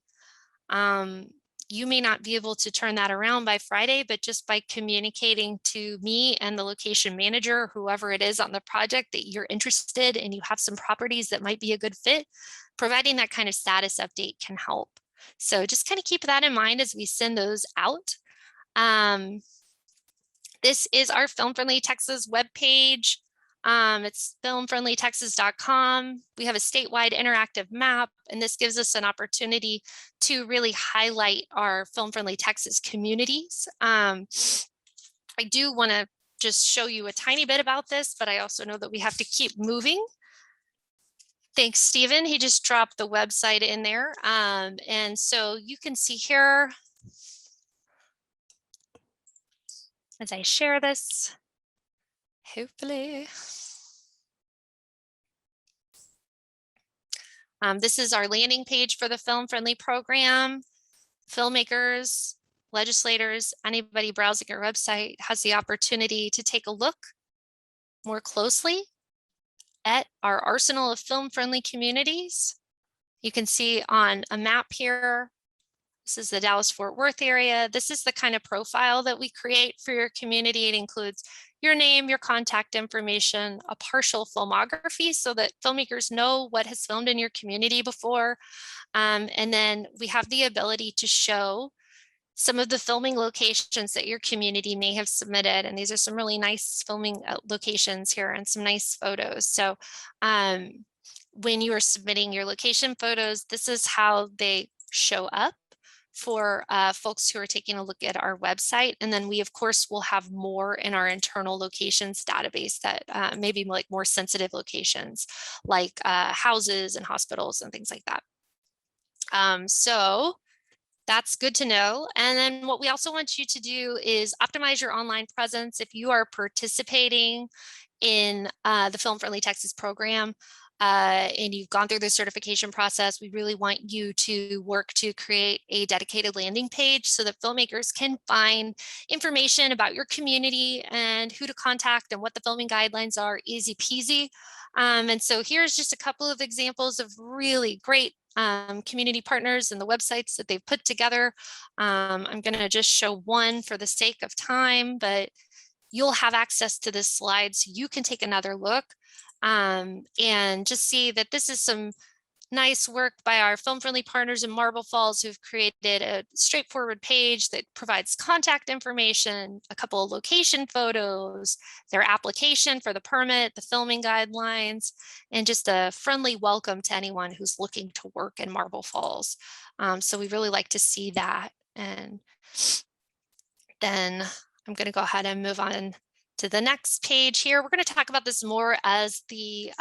You may not be able to turn that around by Friday, but just by communicating to me and the location manager, whoever it is on the project, that you're interested and you have some properties that might be a good fit, providing that kind of status update can help. So just kind of keep that in mind as we send those out. This is our Film Friendly Texas webpage. It's filmfriendlytexas.com. We have a statewide interactive map, and this gives us an opportunity to really highlight our Film Friendly Texas communities. I do want to just show you a tiny bit about this, but I also know that we have to keep moving. Thanks, Stephen. He just dropped the website in there. And so you can see here, as I share this, hopefully. This is our landing page for the Film Friendly program. Filmmakers, legislators, anybody browsing our website has the opportunity to take a look more closely at our arsenal of film-friendly communities. You can see on a map here, this is the Dallas-Fort Worth area. This is the kind of profile that we create for your community. It includes your name, your contact information, a partial filmography so that filmmakers know what has filmed in your community before. And then we have the ability to show some of the filming locations that your community may have submitted. And these are some really nice filming locations here and some nice photos. So when you are submitting your location photos, this is how they show up for folks who are taking a look at our website. And then we, of course, will have more in our internal locations database that maybe like more sensitive locations like houses and hospitals and things like that. So that's good to know. And then what we also want you to do is optimize your online presence. If you are participating in the Film Friendly Texas program, and you've gone through the certification process, we really want you to work to create a dedicated landing page so that filmmakers can find information about your community and who to contact and what the filming guidelines are, easy peasy. And so here's just a couple of examples of really great community partners and the websites that they've put together. I'm going to just show one for the sake of time, but you'll have access to this slide so you can take another look. And just see that this is some nice work by our film-friendly partners in Marble Falls who've created a straightforward page that provides contact information, a couple of location photos, their application for the permit, the filming guidelines, and just a friendly welcome to anyone who's looking to work in Marble Falls. So we really like to see that. And then I'm going to go ahead and move on to the next page here. We're going to talk about this more as the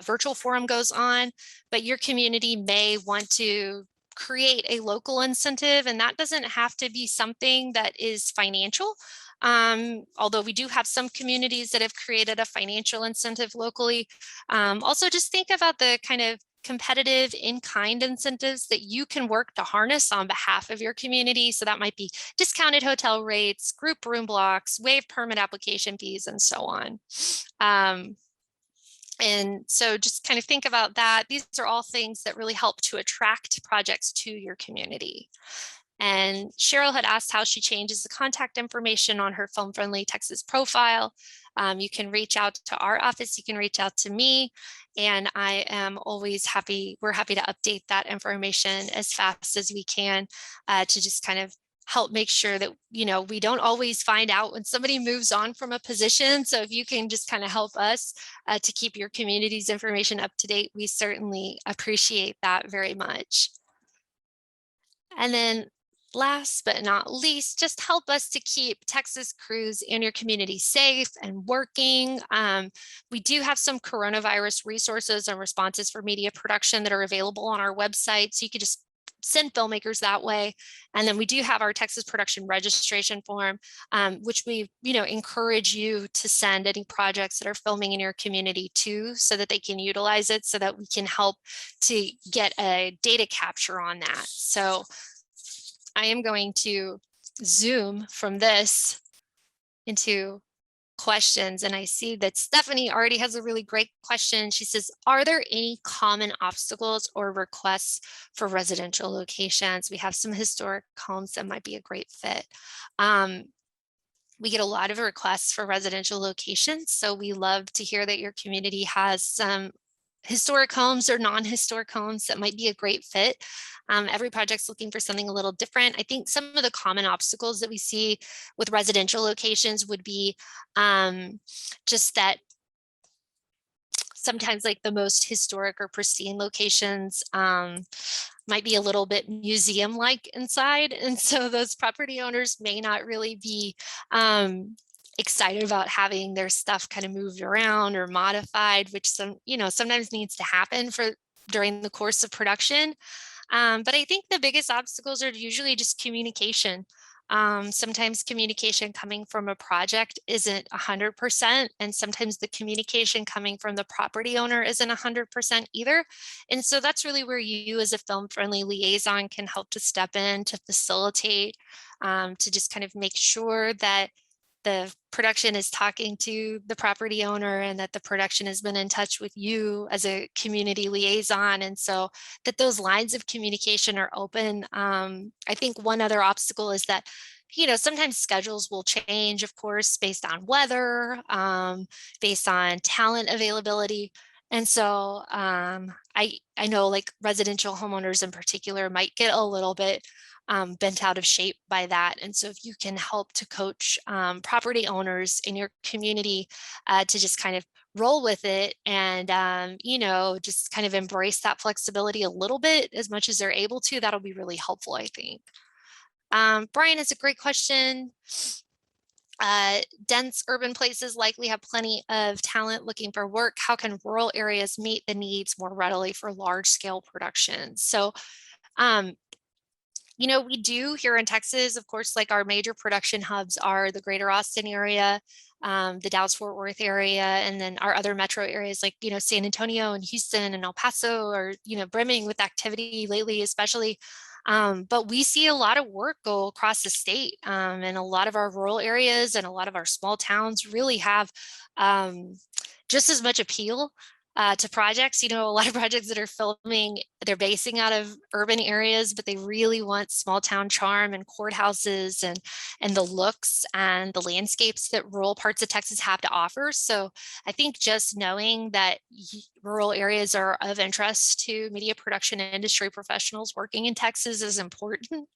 virtual forum goes on, but your community may want to create a local incentive, and that doesn't have to be something that is financial. Although we do have some communities that have created a financial incentive locally. Also, just think about the kind of competitive in-kind incentives that you can work to harness on behalf of your community. So that might be discounted hotel rates, group room blocks, waived permit application fees, and so on. And so just kind of think about that. These are all things that really help to attract projects to your community. And Cheryl had asked how she changes the contact information on her Film Friendly Texas profile. You can reach out to our office, you can reach out to me, and I am always happy, we're happy to update that information as fast as we can to just kind of help make sure that, you know, we don't always find out when somebody moves on from a position. So if you can just kind of help us to keep your community's information up to date, we certainly appreciate that very much. And then last but not least, just help us to keep Texas crews and your community safe and working. We do have some coronavirus resources and responses for media production that are available on our website. So you could just send filmmakers that way. And then we do have our Texas production registration form, which we, encourage you to send any projects that are filming in your community to, so that they can utilize it, so that we can help to get a data capture on that. So I am going to zoom from this into questions, and I see that Stephanie already has a really great question. She says, are there any common obstacles or requests for residential locations? We have some historic homes that might be a great fit. We get a lot of requests for residential locations, so we love to hear that your community has some historic homes or non-historic homes that might be a great fit. Every project's looking for something a little different. I think some of the common obstacles that we see with residential locations would be just that sometimes like the most historic or pristine locations might be a little bit museum-like inside. And so those property owners may not really be excited about having their stuff kind of moved around or modified, which sometimes needs to happen during the course of production. But I think the biggest obstacles are usually just communication. Sometimes communication coming from a project isn't 100%, and sometimes the communication coming from the property owner isn't 100% either. And so that's really where you as a film friendly liaison can help to step in to facilitate, to just kind of make sure that the production is talking to the property owner and that the production has been in touch with you as a community liaison. And so that those lines of communication are open. I think one other obstacle is that, sometimes schedules will change, of course, based on weather, based on talent availability. And so I know like residential homeowners in particular might get a little bit bent out of shape by that. And so if you can help to coach property owners in your community to just kind of roll with it and, just kind of embrace that flexibility a little bit as much as they're able to, that'll be really helpful, I think. Brian has a great question. Dense urban places likely have plenty of talent looking for work. How can rural areas meet the needs more readily for large scale production? So we do here in Texas, of course, like our major production hubs are the greater Austin area, the Dallas-Fort Worth area, and then our other metro areas like, San Antonio and Houston and El Paso are, brimming with activity lately, especially. But we see a lot of work go across the state, and a lot of our rural areas and a lot of our small towns really have just as much appeal to projects. A lot of projects that are filming, they're basing out of urban areas, but they really want small town charm and courthouses and the looks and the landscapes that rural parts of Texas have to offer. So I think just knowing that rural areas are of interest to media production industry professionals working in Texas is important.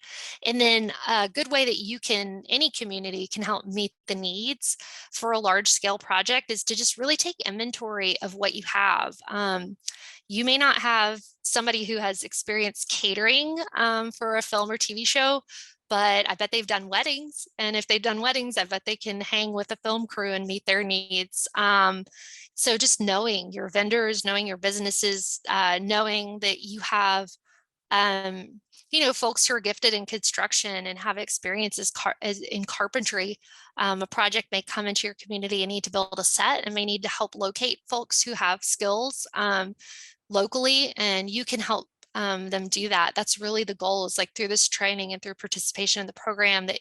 And then a good way that any community can help meet the needs for a large scale project is to just really take inventory of what you have. You may not have somebody who has experienced catering for a film or TV show, but I bet they've done weddings. And if they've done weddings, I bet they can hang with a film crew and meet their needs. So just knowing your vendors, knowing your businesses, knowing that you have folks who are gifted in construction and have experiences in carpentry. A project may come into your community and need to build a set and may need to help locate folks who have skills locally, and you can help them do that. That's really the goal, is like through this training and through participation in the program that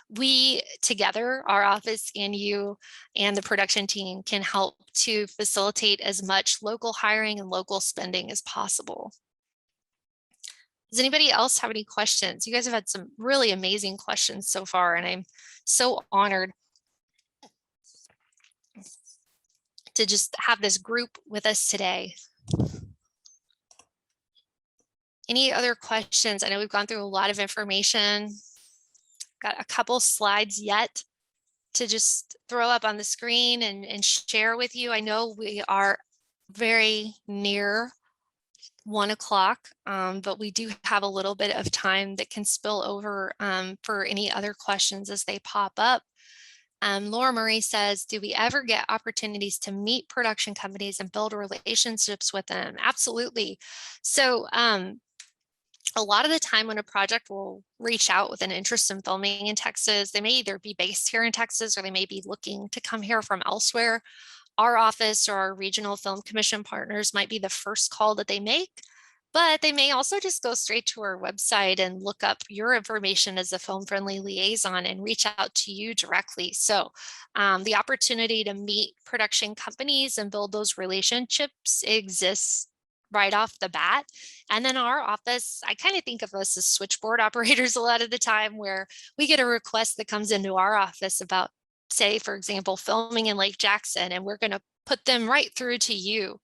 we together, our office and you and the production team, can help to facilitate as much local hiring and local spending as possible. Does anybody else have any questions? You guys have had some really amazing questions so far, and I'm so honored to just have this group with us today. Any other questions? I know we've gone through a lot of information. Got a couple slides yet to just throw up on the screen and share with you. I know we are very near 1 o'clock, but we do have a little bit of time that can spill over for any other questions as they pop up. Laura Marie says, do we ever get opportunities to meet production companies and build relationships with them? Absolutely. So a lot of the time when a project will reach out with an interest in filming in Texas, they may either be based here in Texas or they may be looking to come here from elsewhere. Our office or our regional film commission partners might be the first call that they make, but they may also just go straight to our website and look up your information as a film friendly liaison and reach out to you directly. So the opportunity to meet production companies and build those relationships exists right off the bat. And then our office, I kind of think of us as switchboard operators a lot of the time, where we get a request that comes into our office about, say, for example, filming in Lake Jackson, and we're going to put them right through to you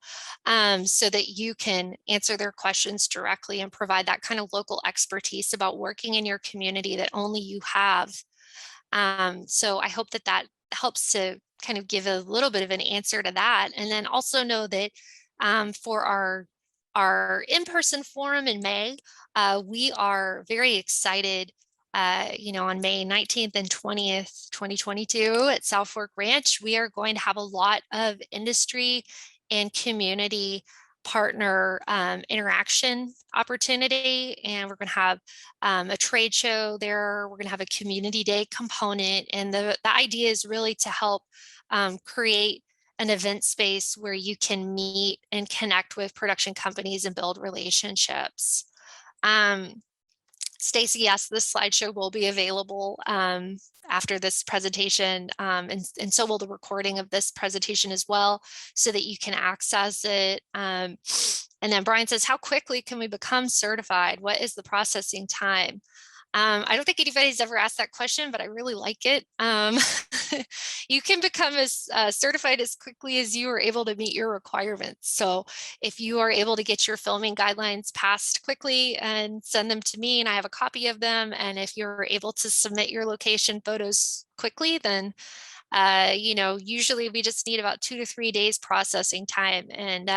so that you can answer their questions directly and provide that kind of local expertise about working in your community that only you have. So I hope that that helps to kind of give a little bit of an answer to that. And then also know that for our in-person forum in May, we are very excited on May 19th and 20th, 2022 at South Fork Ranch. We are going to have a lot of industry and community partner interaction opportunity, and we're going to have a trade show there. We're going to have a community day component, and the idea is really to help create an event space where you can meet and connect with production companies and build relationships. Stacy, yes, this slideshow will be available after this presentation, and so will the recording of this presentation as well, so that you can access it. And then Brian says, how quickly can we become certified? What is the processing time? I don't think anybody's ever asked that question, but I really like it. You can become as certified as quickly as you are able to meet your requirements. So if you are able to get your filming guidelines passed quickly and send them to me, and I have a copy of them, and if you're able to submit your location photos quickly, then usually we just need about 2 to 3 days processing time, and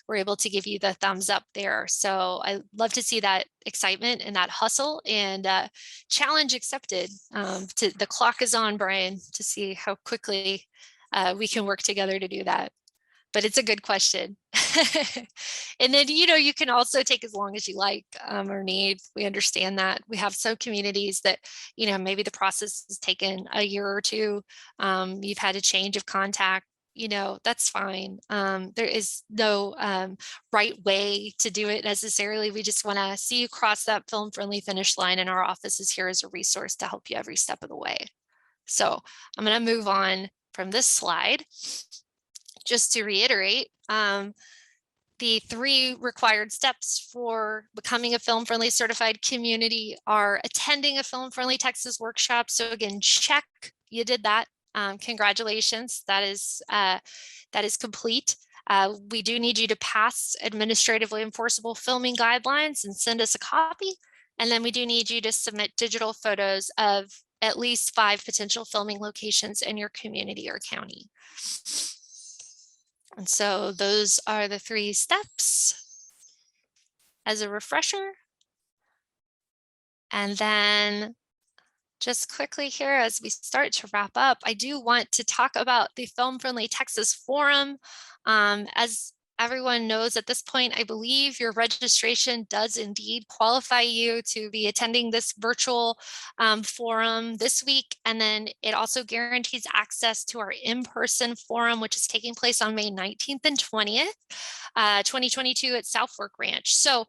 we're able to give you the thumbs up there. So I love to see that excitement and that hustle, and challenge accepted. The clock is on, Brian, to see how quickly we can work together to do that. But it's a good question. And then, you can also take as long as you like or need. We understand that. We have some communities that, maybe the process has taken a year or two. You've had a change of contact. That's fine. There is no right way to do it necessarily. We just want to see you cross that film friendly finish line, and our office is here as a resource to help you every step of the way. So I'm going to move on from this slide. Just to reiterate, the 3 required steps for becoming a film-friendly certified community are attending a film-friendly Texas workshop. So again, check, you did that. Congratulations, that is complete. We do need you to pass administratively enforceable filming guidelines and send us a copy. And then we do need you to submit digital photos of at least 5 potential filming locations in your community or county. And so those are the 3 steps as a refresher. And then just quickly here, as we start to wrap up, I do want to talk about the Film Friendly Texas Forum. As everyone knows at this point, I believe your registration does indeed qualify you to be attending this virtual forum this week. And then it also guarantees access to our in-person forum, which is taking place on May 19th and 20th, 2022 at South Fork Ranch. So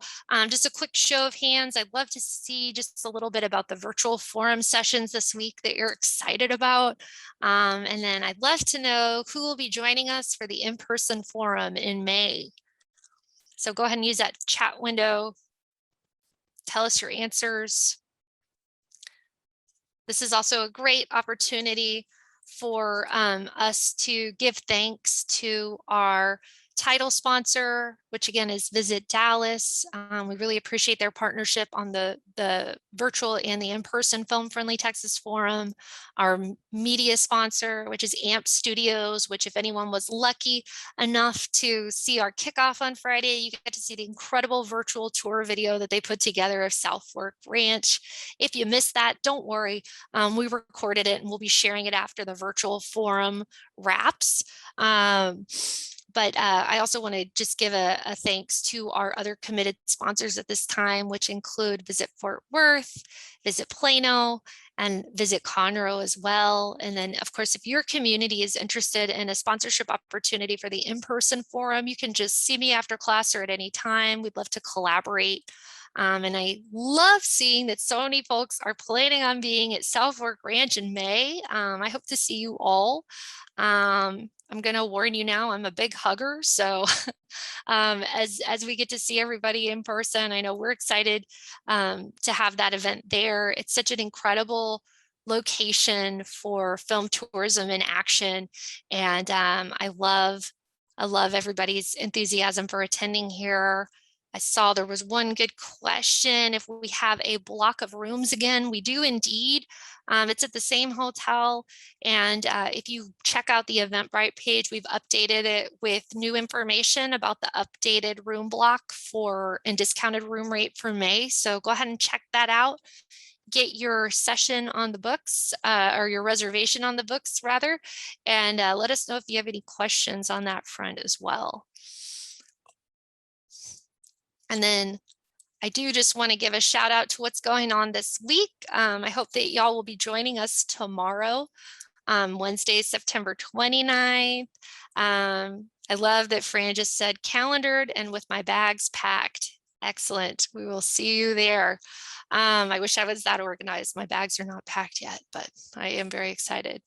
just a quick show of hands. I'd love to see just a little bit about the virtual forum sessions this week that you're excited about. And then I'd love to know who will be joining us for the in-person forum in May. So go ahead and use that chat window tell us your answers. This is also a great opportunity for us to give thanks to our title sponsor, which again is Visit Dallas. We really appreciate their partnership on the virtual and the in-person Film Friendly Texas Forum. Our media sponsor, which is AMP Studios, which if anyone was lucky enough to see our kickoff on Friday, you get to see the incredible virtual tour video that they put together of South Fork Ranch. If you missed that, don't worry. We recorded it and we'll be sharing it after the virtual forum wraps. But I also want to just give a thanks to our other committed sponsors at this time, which include Visit Fort Worth, Visit Plano, and Visit Conroe as well. And then, of course, if your community is interested in a sponsorship opportunity for the in-person forum, you can just see me after class or at any time. We'd love to collaborate. And I love seeing that so many folks are planning on being at South Fork Ranch in May. I hope to see you all. I'm going to warn you now, I'm a big hugger. So as we get to see everybody in person, I know we're excited to have that event there. It's such an incredible location for film tourism in action. And I love everybody's enthusiasm for attending here. I saw there was one good question. If we have a block of rooms again, we do indeed. It's at the same hotel. And if you check out the Eventbrite page, we've updated it with new information about the updated room block and discounted room rate for May. So go ahead and check that out. Get your session on the books or your reservation on the books rather. And let us know if you have any questions on that front as well. And then I do just want to give a shout out to what's going on this week. I hope that y'all will be joining us tomorrow, Wednesday, September 29th. I love that Fran just said calendared and with my bags packed. Excellent. We will see you there. I wish I was that organized. My bags are not packed yet, but I am very excited.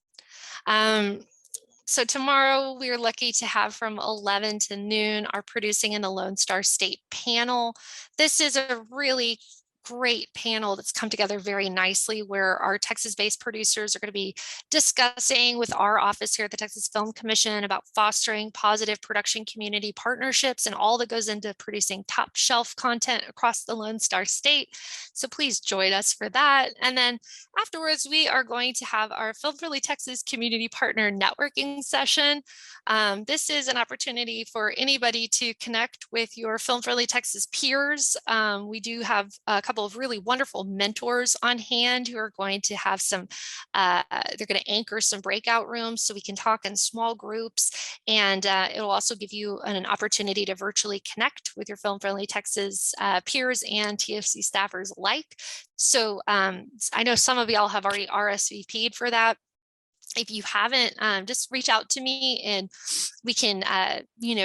So tomorrow we are lucky to have from 11 to noon our Producing in the Lone Star State panel. This is a really great panel that's come together very nicely where our Texas-based producers are going to be discussing with our office here at the Texas Film Commission about fostering positive production community partnerships and all that goes into producing top shelf content across the Lone Star State. So please join us for that. And then afterwards, we are going to have our Film Friendly Texas Community Partner Networking session. This is an opportunity for anybody to connect with your Film Friendly Texas peers. We do have a couple of really wonderful mentors on hand who are going to have some, they're going to anchor some breakout rooms so we can talk in small groups. And it'll also give you an opportunity to virtually connect with your Film Friendly Texas peers and TFC staffers alike. So I know some of y'all have already RSVP'd for that. If you haven't, just reach out to me and we can,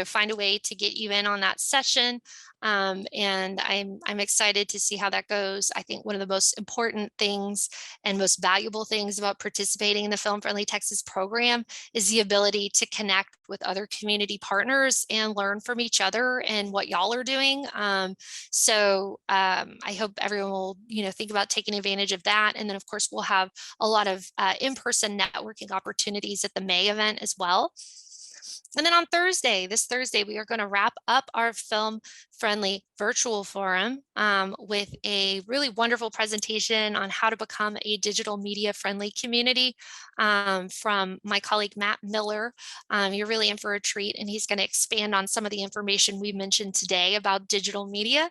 find a way to get you in on that session. And I'm excited to see how that goes. I think one of the most important things and most valuable things about participating in the Film Friendly Texas program is the ability to connect with other community partners and learn from each other and what y'all are doing. So I hope everyone will, think about taking advantage of that. And then of course, we'll have a lot of in-person networking opportunities at the May event as well. And then on this Thursday, we are going to wrap up our Film Friendly virtual forum with a really wonderful presentation on how to become a digital media friendly community from my colleague, Matt Miller. You're really in for a treat, and he's going to expand on some of the information we mentioned today about digital media.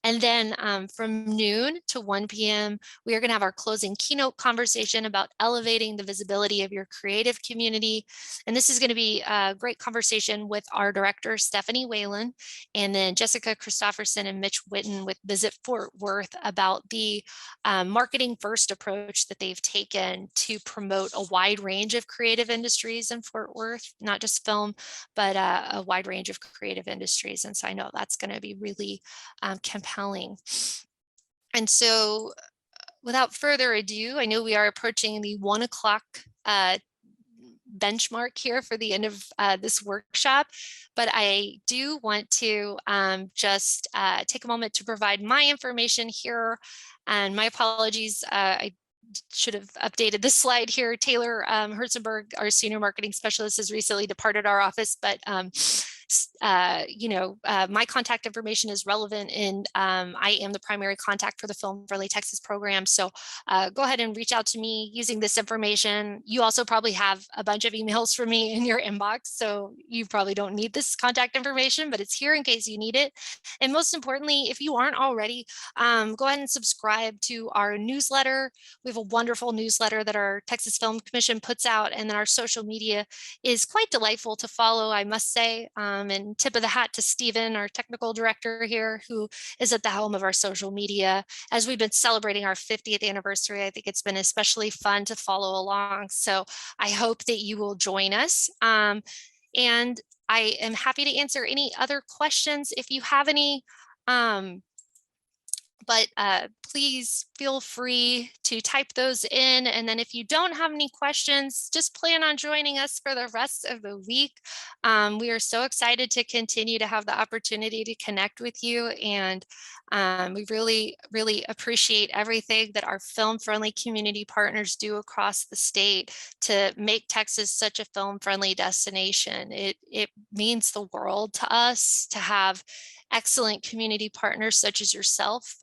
And then from noon to 1 p.m., we are going to have our closing keynote conversation about elevating the visibility of your creative community. And this is going to be a great conversation with our director, Stephanie Whalen, and then Jessica Christopherson and Mitch Witten with Visit Fort Worth about the marketing first approach that they've taken to promote a wide range of creative industries in Fort Worth, not just film, but a wide range of creative industries. And so I know that's going to be really compelling. And so without further ado, I know we are approaching the 1 o'clock benchmark here for the end of this workshop, but I do want to just take a moment to provide my information here. And my apologies, I should have updated this slide here. Taylor Herzenberg, our senior marketing specialist, has recently departed our office, but my contact information is relevant, and I am the primary contact for the Film Friendly Texas program. So go ahead and reach out to me using this information. You also probably have a bunch of emails from me in your inbox, so you probably don't need this contact information, but it's here in case you need it. And most importantly, if you aren't already, go ahead and subscribe to our newsletter. We have a wonderful newsletter that our Texas Film Commission puts out, and then our social media is quite delightful to follow, I must say. And tip of the hat to Stephen, our technical director here, who is at the helm of our social media. As we've been celebrating our 50th anniversary, I think it's been especially fun to follow along. So I hope that you will join us. And I am happy to answer any other questions if you have any. But please feel free to type those in. And then if you don't have any questions, just plan on joining us for the rest of the week. We are so excited to continue to have the opportunity to connect with you. And we really, really appreciate everything that our film-friendly community partners do across the state to make Texas such a film-friendly destination. It means the world to us to have excellent community partners such as yourself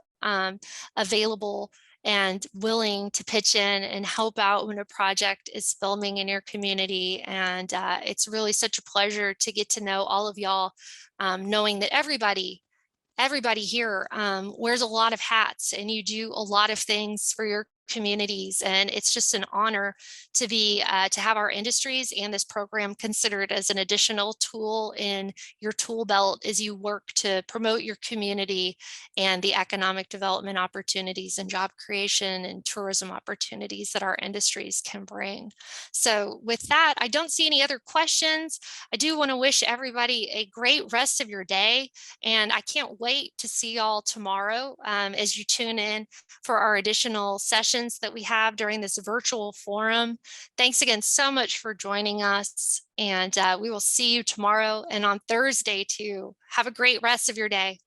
available and willing to pitch in and help out when a project is filming in your community. And it's really such a pleasure to get to know all of y'all, knowing that everybody here wears a lot of hats, and you do a lot of things for your communities, and it's just an honor to be to have our industries and this program considered as an additional tool in your tool belt as you work to promote your community and the economic development opportunities and job creation and tourism opportunities that our industries can bring. So with that, I don't see any other questions. I do want to wish everybody a great rest of your day, and I can't wait to see y'all tomorrow as you tune in for our additional sessions that we have during this virtual forum. Thanks again so much for joining us, and we will see you tomorrow and on Thursday too. Have a great rest of your day.